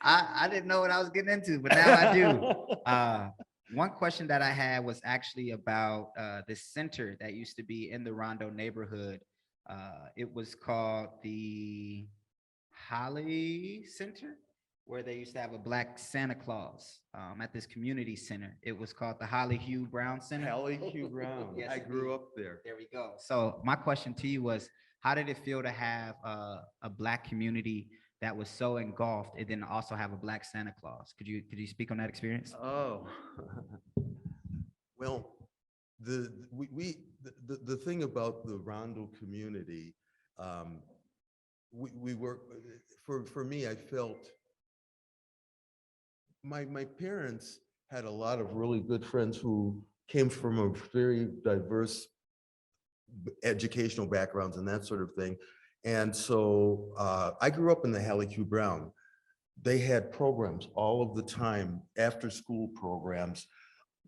I didn't know what I was getting into, but now I do. One question that I had was actually about this center that used to be in the Rondo neighborhood. It was called the Holly Center, where they used to have a Black Santa Claus at this community center. It was called the Holly Hugh Brown Center. Holly Hugh Brown. Yes, I grew indeed. up there. There we go. So my question to you was, how did it feel to have a Black community that was so engulfed and then also have a Black Santa Claus? Could you speak on that experience? Oh, well, the thing about the Rondo community, we were, for me, I felt my parents had a lot of really good friends who came from a very diverse educational backgrounds and that sort of thing. And so I grew up in the Hallie Q. Brown. They had programs all of the time, after school programs,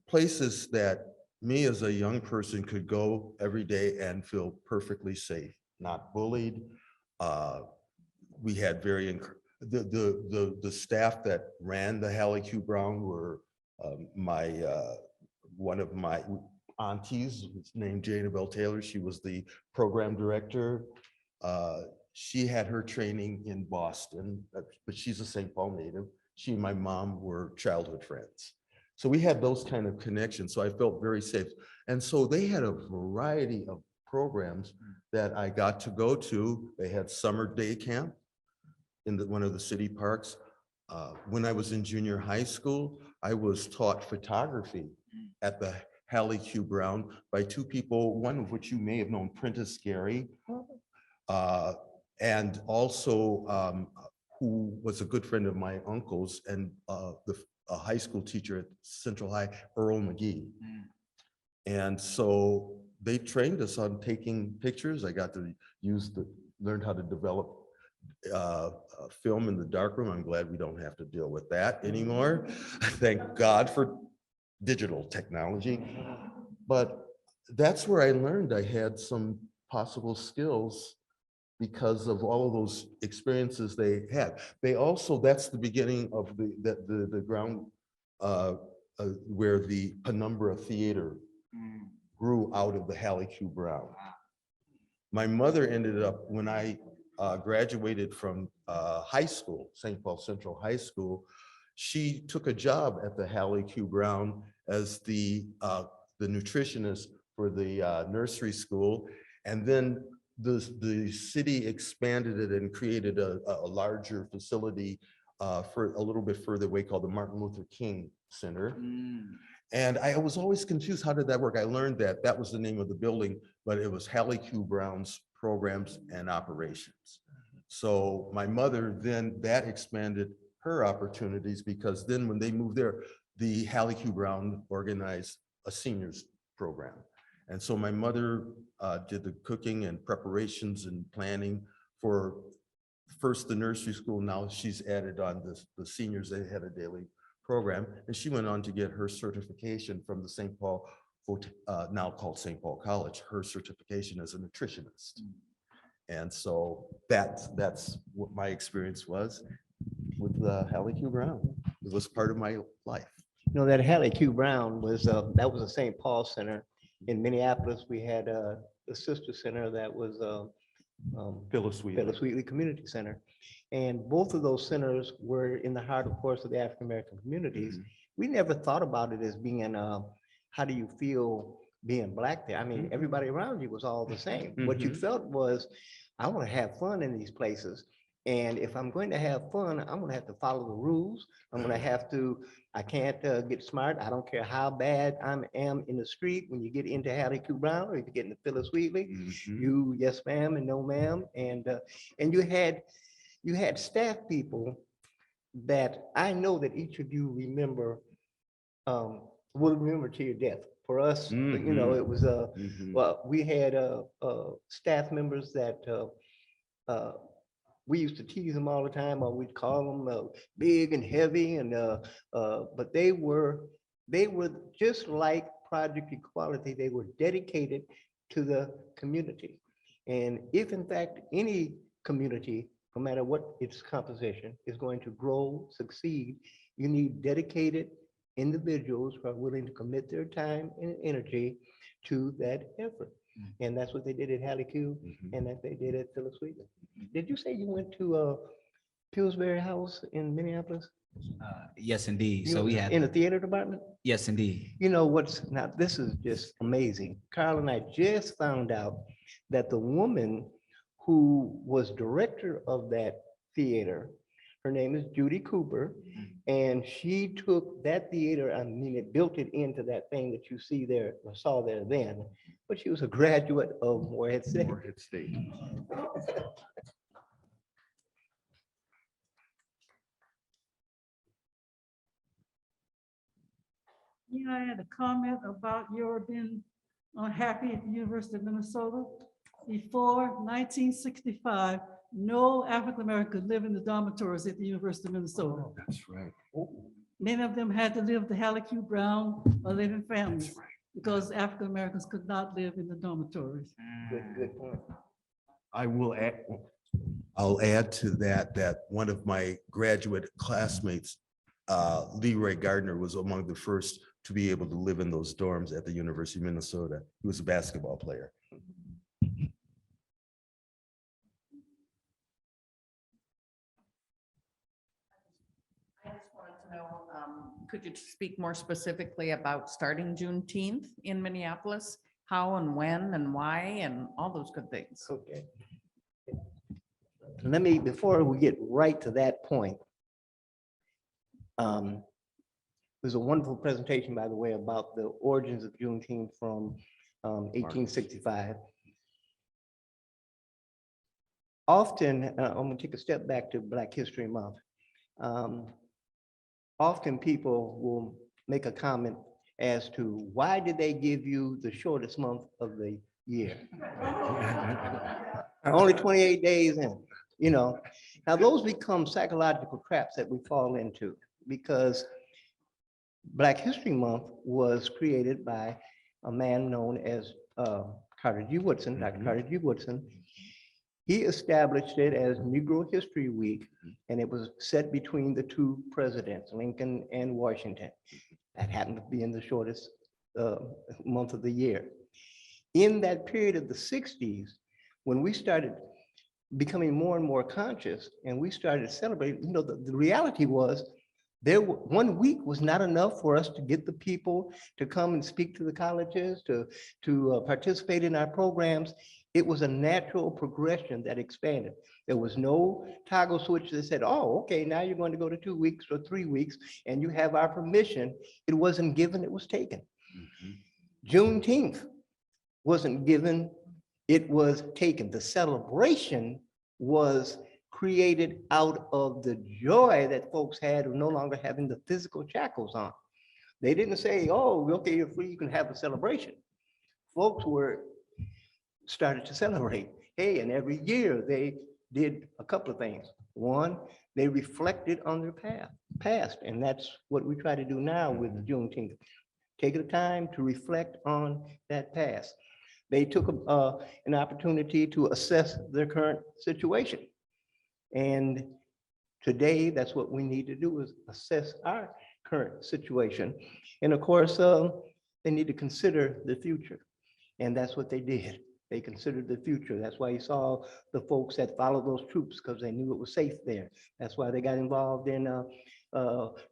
places that me as a young person could go every day and feel perfectly safe, not bullied. We had the staff that ran the Hallie Q. Brown were one of my aunties named Jane Bell Taylor. She was the program director. She had her training in Boston, but she's a St. Paul native. She and my mom were childhood friends. So we had those kind of connections. So I felt very safe. And so they had a variety of programs that I got to go to. They had summer day camp in one of the city parks. When I was in junior high school, I was taught photography at the Hallie Q. Brown by two people, one of which you may have known, Prentice Gary, and also who was a good friend of my uncle's and a high school teacher at Central High, Earl McGee. And so they trained us on taking pictures. I got to learn how to develop film in the darkroom. I'm glad we don't have to deal with that anymore. Thank God for digital technology. But that's where I learned I had some possible skills because of all of those experiences they had. They also, that's the beginning of the ground where the Penumbra Theater grew out of the Hallie Q. Brown. My mother ended up, when I graduated from high school, St. Paul Central High School, she took a job at the Hallie Q. Brown as the nutritionist for the nursery school. And then the city expanded it and created a larger facility for a little bit further away called the Martin Luther King Center. And I was always confused, how did that work? I learned that was the name of the building, but it was Hallie Q. Brown's Programs and Operations. So my mother then, that expanded her opportunities, because then when they moved there, the Hallie Q. Brown organized a seniors program. And so my mother did the cooking and preparations and planning for first the nursery school. Now she's added on the seniors. They had a daily program, and she went on to get her certification from the St. Paul, now called St. Paul College, her certification as a nutritionist. And so that's what my experience was with Hallie Q. Brown. It was part of my life. You know, that Hallie Q. Brown was, that was a St. Paul Center. In Minneapolis, we had a sister center that was Phyllis Wheatley Community Center. And both of those centers were in the heart, of course, of the African-American communities. We never thought about it as being, how do you feel being Black there? I mean, everybody around you was all the same. What you felt was, I want to have fun in these places. And if I'm going to have fun, I'm going to have to follow the rules. I'm going to have to, I can't get smart. I don't care how bad I am in the street. When you get into Hallie Q. Brown, or if you get into Phyllis Wheatley, you yes ma'am and no ma'am. And you had staff people that I know that each of you remember, will remember to your death. For us, you know, it was well, we had staff members that we used to tease them all the time, or we'd call them big and heavy, and but they were just like Project Equality. They were dedicated to the community. And if in fact any community, no matter what its composition, is going to grow, succeed, you need dedicated individuals who are willing to commit their time and energy to that effort. And that's what they did at Hallie Q, and that they did at Phyllis Wheatley. Did you say you went to Pillsbury House in Minneapolis? Yes, indeed. So we had, in the theater department? yes, indeed. You know what's, now this is just amazing. Carl and I just found out that the woman who was director of that theater, her name is Judy Cooper, and she took that theater, I mean, it built it into that thing that you see there, or saw there then, but she was a graduate of Morehead State. Morehead State. Yeah, I had a comment about your being unhappy at the University of Minnesota. Before 1965, no African American could live in the dormitories at the University of Minnesota. That's right. Many of them had to live the Hallie Q. Brown or live in families That's right. because African Americans could not live in the dormitories. Good point. I'll add to that one of my graduate classmates, Leroy Gardner, was among the first to be able to live in those dorms at the University of Minnesota. He was a basketball player. I just wanted to know, could you speak more specifically about starting Juneteenth in Minneapolis? How and when and why and all those good things? Okay. Let me, before we get right to that point, there's a wonderful presentation, by the way, about the origins of Juneteenth from 1865. Often, I'm going to take a step back to Black History Month. Often people will make a comment as to why did they give you the shortest month of the year? Only 28 days in, you know. Now those become psychological traps that we fall into, because Black History Month was created by a man known as Carter G. Woodson, Dr. Carter G. Woodson. He established it as Negro History Week, and it was set between the two presidents, Lincoln and Washington. That happened to be in the shortest month of the year. In that period of the 60s, when we started becoming more and more conscious and we started celebrating, you know, the reality was there, 1 week was not enough for us to get the people to come and speak to the colleges, to participate in our programs. It was a natural progression that expanded. There was no toggle switch that said, oh, okay, now you're going to go to 2 weeks or 3 weeks and you have our permission. It wasn't given, it was taken. Juneteenth wasn't given, it was taken. The celebration was created out of the joy that folks had of no longer having the physical shackles on. They didn't say, oh, okay, you're free, you can have a celebration. Folks started to celebrate. Hey, and every year they did a couple of things. One, they reflected on their past, and that's what we try to do now with Juneteenth. Take the time to reflect on that past. They took an opportunity to assess their current situation. And today, that's what we need to do, is assess our current situation. And of course, they need to consider the future. And that's what they did. They considered the future. That's why you saw the folks that followed those troops, because they knew it was safe there. That's why they got involved in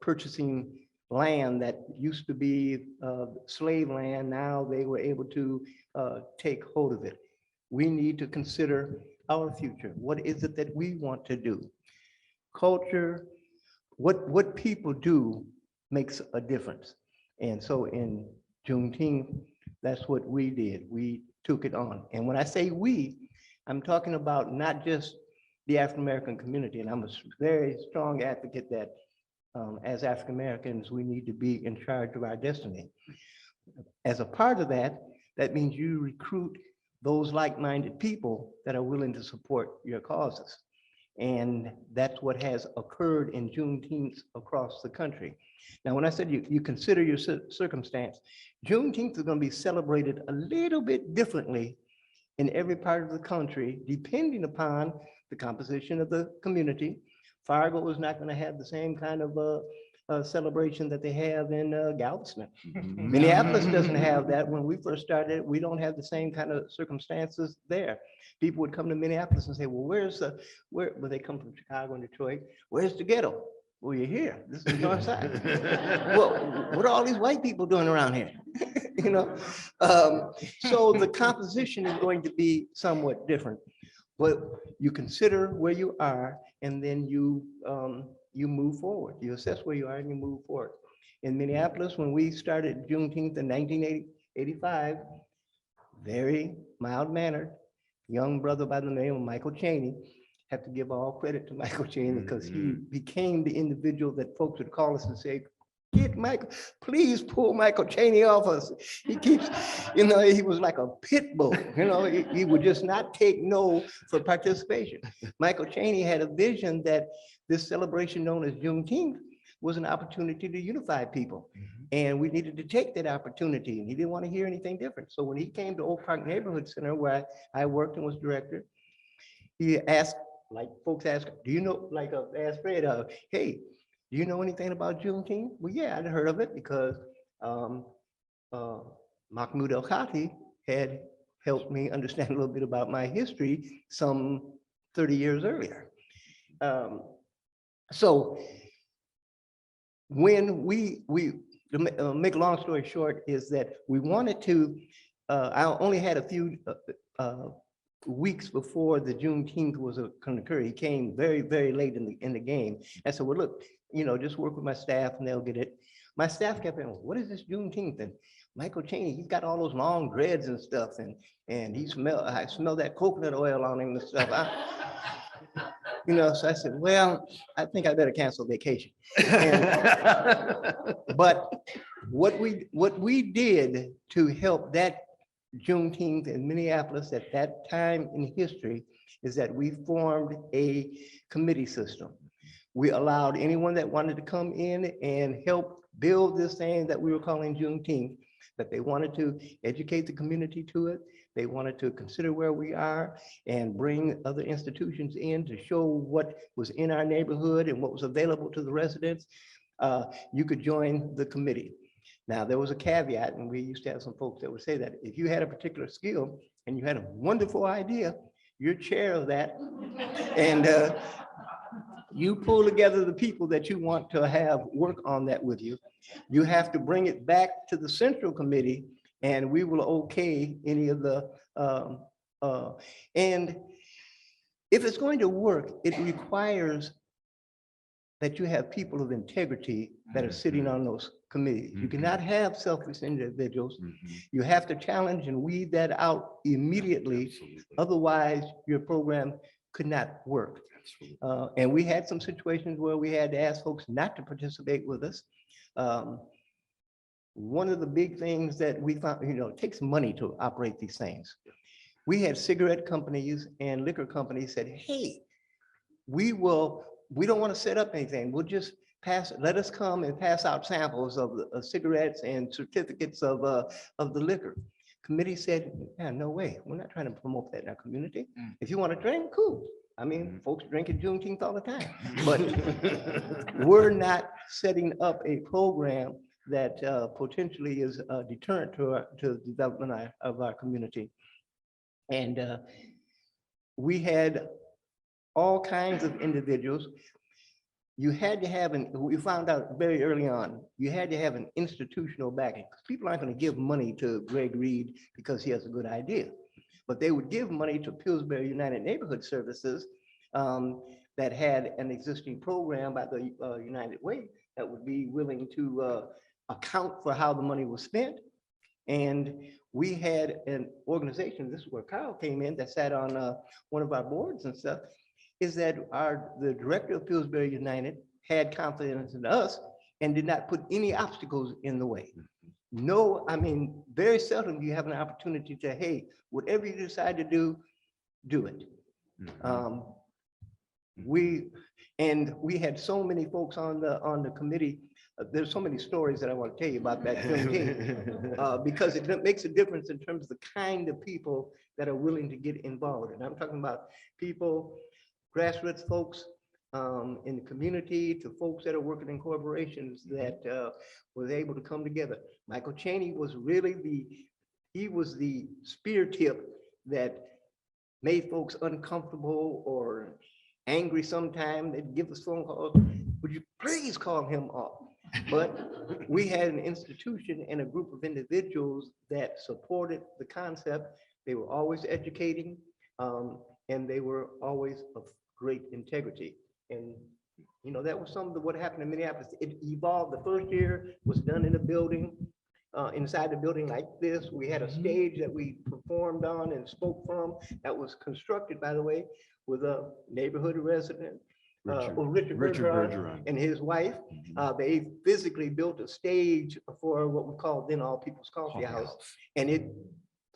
purchasing land that used to be slave land. Now they were able to take hold of it. We need to consider our future. What is it that we want to do? Culture, what people do makes a difference. And so in Juneteenth, that's what we did. We took it on. And when I say we, I'm talking about not just the African-American community. And I'm a very strong advocate that as African-Americans, we need to be in charge of our destiny. As a part of that, that means you recruit those like-minded people that are willing to support your causes. And that's what has occurred in Juneteenth across the country. Now, when I said you consider your circumstance, Juneteenth is going to be celebrated a little bit differently in every part of the country, depending upon the composition of the community. Fargo is not going to have the same kind of celebration that they have in Galveston. Minneapolis doesn't have that. When we first started, we don't have the same kind of circumstances there. People would come to Minneapolis and say, well, where they come from Chicago and Detroit, where's the ghetto? Well, you're here. This is the North Side. Well, what are all these white people doing around here? You know, so the composition is going to be somewhat different. But you consider where you are, and then you move forward. You assess where you are and you move forward. In Minneapolis, when we started Juneteenth in 1985, very mild-mannered young brother by the name of Michael Chaney. Have to give all credit to Michael Chaney, because he became the individual that folks would call us and say, get Michael, please pull Michael Chaney off us. He keeps, you know, he was like a pit bull, you know, he would just not take no for participation. Michael Chaney had a vision that this celebration known as Juneteenth was an opportunity to unify people. And we needed to take that opportunity, and he didn't want to hear anything different. So when he came to Oak Park Neighborhood Center, where I worked and was director, he asked, like folks ask, do you know, like asked Fred, hey, do you know anything about Juneteenth? Well, yeah, I'd heard of it because Mahmoud El-Khati had helped me understand a little bit about my history some 30 years earlier. So when we make a long story short, is that we wanted to, I only had a few weeks before the Juneteenth was going to occur. He came very, very late in the game. I said, well, look, you know, just work with my staff and they'll get it. My staff kept saying, what is this Juneteenth? And Michael Chaney, he's got all those long dreads and stuff. And I smell that coconut oil on him and stuff. You know, so I said, well, I think I better cancel vacation. But what we did to help that Juneteenth in Minneapolis at that time in history is that we formed a committee system. We allowed anyone that wanted to come in and help build this thing that we were calling Juneteenth, that they wanted to educate the community to it. They wanted to consider where we are and bring other institutions in to show what was in our neighborhood and what was available to the residents. You could join the committee. Now, there was a caveat, and we used to have some folks that would say that if you had a particular skill and you had a wonderful idea, you're chair of that, and you pull together the people that you want to have work on that with you. You have to bring it back to the central committee, and we will okay any of the, and if it's going to work, it requires that you have people of integrity that are sitting on those committees. You cannot have selfish individuals. You have to challenge and weed that out immediately. Otherwise, your program could not work. And we had some situations where we had to ask folks not to participate with us. One of the big things that we found, it takes money to operate these things. We had cigarette companies and liquor companies said, hey, we don't want to set up anything. We'll just let us come and pass out samples of the cigarettes and certificates of the liquor. Committee said, yeah, no way. We're not trying to promote that in our community. If you want to drink, cool. I mean, folks drink at Juneteenth all the time, but we're not setting up a program that potentially is a deterrent to the development of our community. And we had all kinds of individuals. You had to have we found out very early on, you had to have an institutional backing. People aren't going to give money to Greg Reed because he has a good idea, but they would give money to Pillsbury United Neighborhood Services that had an existing program by the United Way that would be willing to account for how the money was spent. And we had an organization, this is where Kyle came in, that sat on one of our boards and stuff, is that the director of Pillsbury United had confidence in us and did not put any obstacles in the way. No, I mean, very seldom do you have an opportunity to, hey, whatever you decide to do, do it. We had so many folks on the committee. There's so many stories that I want to tell you about that Juneteenth, because it makes a difference in terms of the kind of people that are willing to get involved. And I'm talking about people, grassroots folks in the community, to folks that are working in corporations that was able to come together. Michael Chaney was really the spear tip that made folks uncomfortable or angry sometimes. They'd give us phone calls, would you please call him off? But we had an institution and a group of individuals that supported the concept. They were always educating, and they were always of great integrity. And that was some of what happened in Minneapolis. It evolved. The first year was done in a building, inside the building like this. We had a stage that we performed on and spoke from that was constructed, by the way, with a neighborhood resident, Richard Bergeron and his wife. They physically built a stage for what we called then All People's Coffee House, and it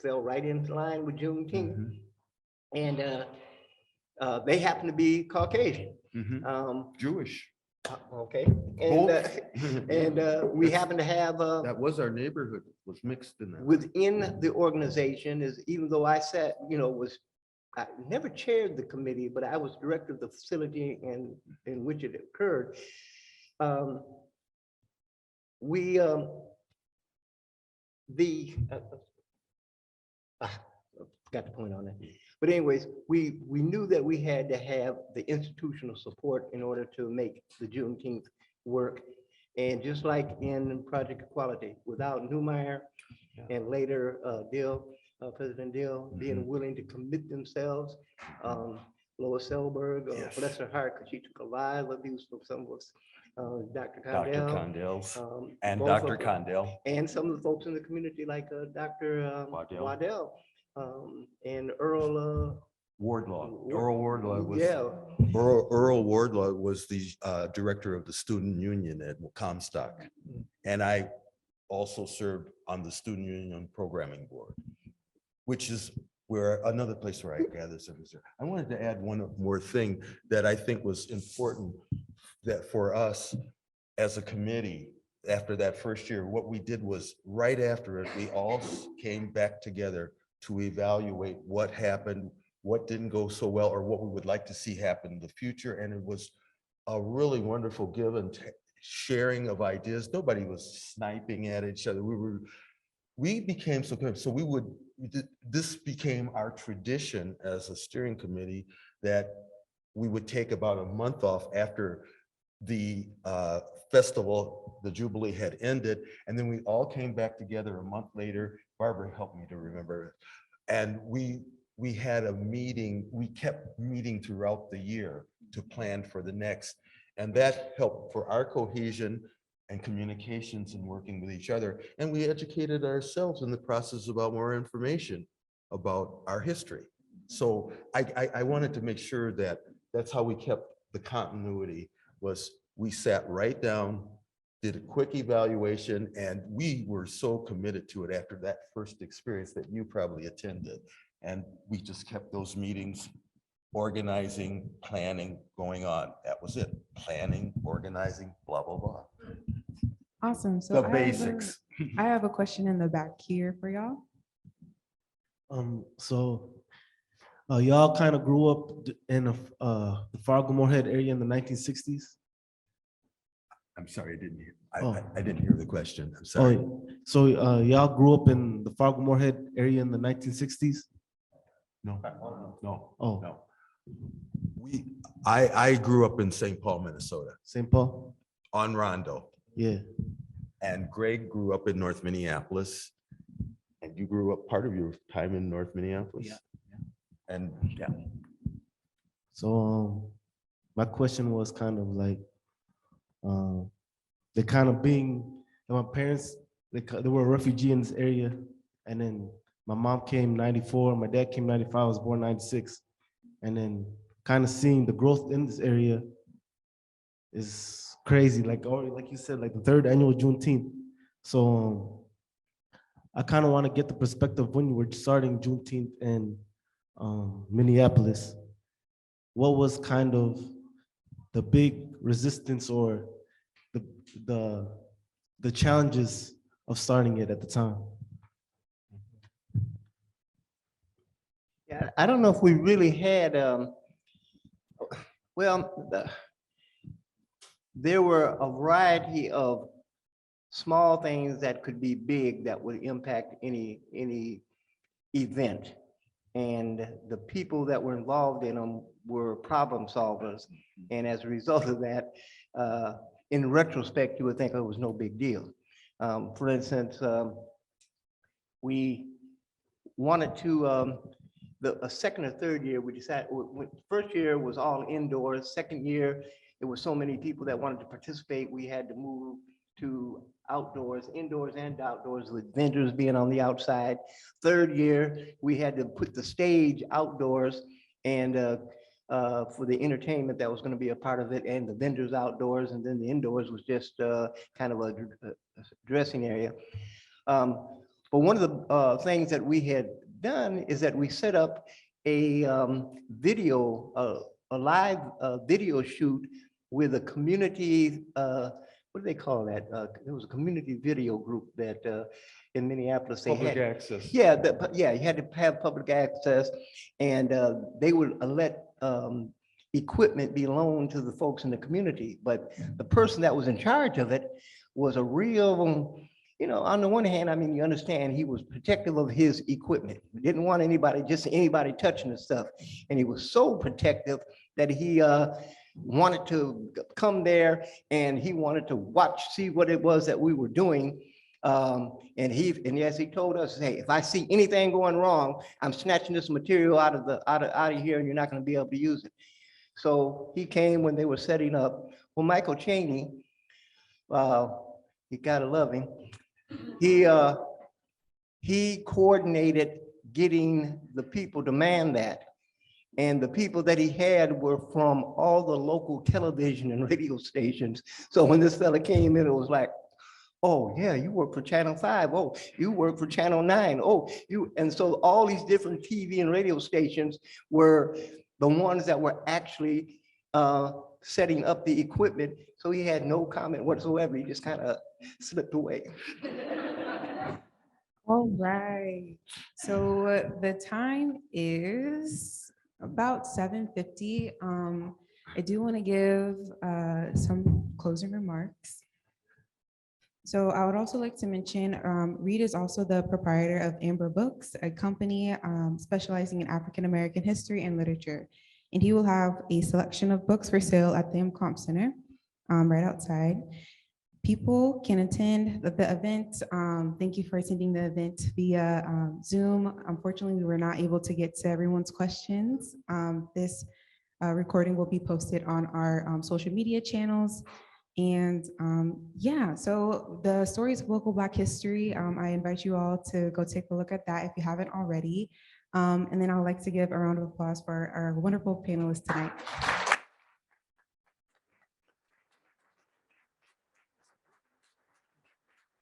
fell right into line with Juneteenth. And they happen to be Caucasian, Jewish. Okay, and we happen to have That was our neighborhood, was mixed in that. within the organization, is even though I sat, I never chaired the committee, but I was director of the facility in which it occurred. Got the point on that. But anyways, we knew that we had to have the institutional support in order to make the Juneteenth work. And just like in Project Equality, without Neumeyer and later President Dill being willing to commit themselves, Lois Selberg, bless her heart, because she took a lot of abuse from some of us, Dr. Condell, and both Dr. of them, Condell. and some of the folks in the community like Dr. Waddell, and Earl Wardlaw. Earl Wardlaw was. Yeah. Earl Wardlaw was the director of the student union at Comstock. And I also served on the student union programming board, which is where another place where I gather services. I wanted to add one more thing that I think was important, that for us as a committee, after that first year, what we did was right after it, we all came back together to evaluate what happened, what didn't go so well, or what we would like to see happen in the future. And it was a really wonderful give and sharing of ideas. Nobody was sniping at each other. We became so good. So this became our tradition as a steering committee, that we would take about a month off after the festival, the Jubilee had ended. And then we all came back together a month later. Barbara helped me to remember it. And we had a meeting, we kept meeting throughout the year to plan for the next. And that helped for our cohesion and communications and working with each other. And we educated ourselves in the process about more information about our history. So I wanted to make sure that that's how we kept the continuity, was we sat right down, did a quick evaluation, and we were so committed to it after that first experience that you probably attended. And we just kept those meetings, organizing, planning, going on. That was it. Planning, organizing, blah, blah, blah. Awesome. So The I have a- basics. I have a question in the back here for y'all. Y'all kind of grew up in the Fargo Moorhead area in the 1960s. I'm sorry, I didn't hear. Oh. I didn't hear the question. I'm sorry. Y'all grew up in the Fargo Moorhead area in the 1960s. No, no, Oh, no. I grew up in St. Paul, Minnesota, St. Paul. on Rondo, Yeah. and Greg grew up in North Minneapolis. And you grew up part of your time in North Minneapolis? Yeah, And yeah, So my question was kind of like, they kind of being, my parents, they were a refugee in this area. And then my mom came 94, my dad came 95, I was born 96. And then kind of seeing the growth in this area is crazy. Like you said, like the 3rd annual Juneteenth. So I kind of want to get the perspective when you were starting Juneteenth in Minneapolis. What was kind of the big resistance or the challenges of starting it at the time? Yeah, I don't know if we really had, there were a variety of small things that could be big that would impact any event. And the people that were involved in them were problem solvers. And as a result of that, in retrospect, you would think it was no big deal. For instance, we wanted to, a second or third year, we decided, first year was all indoors. Second year, there were so many people that wanted to participate, we had to move to outdoors, indoors and outdoors, with vendors being on the outside. Third year, we had to put the stage outdoors and for the entertainment that was going to be a part of it, and the vendors outdoors, and then the indoors was just kind of a dressing area. But one of the things that we had done is that we set up a live video shoot with a community, what do they call that? There was a community video group that in Minneapolis they public had. access. Yeah, yeah, you had to have public access, and they would let equipment be loaned to the folks in the community. But the person that was in charge of it was a real, on the one hand, I mean, you understand, he was protective of his equipment. He didn't want anybody touching the stuff. And he was so protective that he wanted to come there and he wanted to see what it was that we were doing. And yes, he told us, hey, if I see anything going wrong, I'm snatching this material out of here, and you're not going to be able to use it. So he came when they were setting up. Well, Michael Chaney, you gotta love him. He coordinated getting the people to man that. And the people that he had were from all the local television and radio stations. So when this fella came in, it was like, oh yeah, you work for Channel 5. Oh, you work for Channel 9. Oh, and so all these different TV and radio stations were the ones that were actually setting up the equipment. So he had no comment whatsoever. He just kind of slipped away. All right. So the time is about 7:50. I do want to give some closing remarks. So I would also like to mention, Reed is also the proprietor of Amber Books, a company specializing in African-American history and literature. And he will have a selection of books for sale at the Hjemkomst Center right outside. People can attend the event. Thank you for attending the event via Zoom. Unfortunately, we were not able to get to everyone's questions. This recording will be posted on our social media channels. And yeah, so the stories of local Black history, I invite you all to go take a look at that if you haven't already. And then I would like to give a round of applause for our wonderful panelists tonight.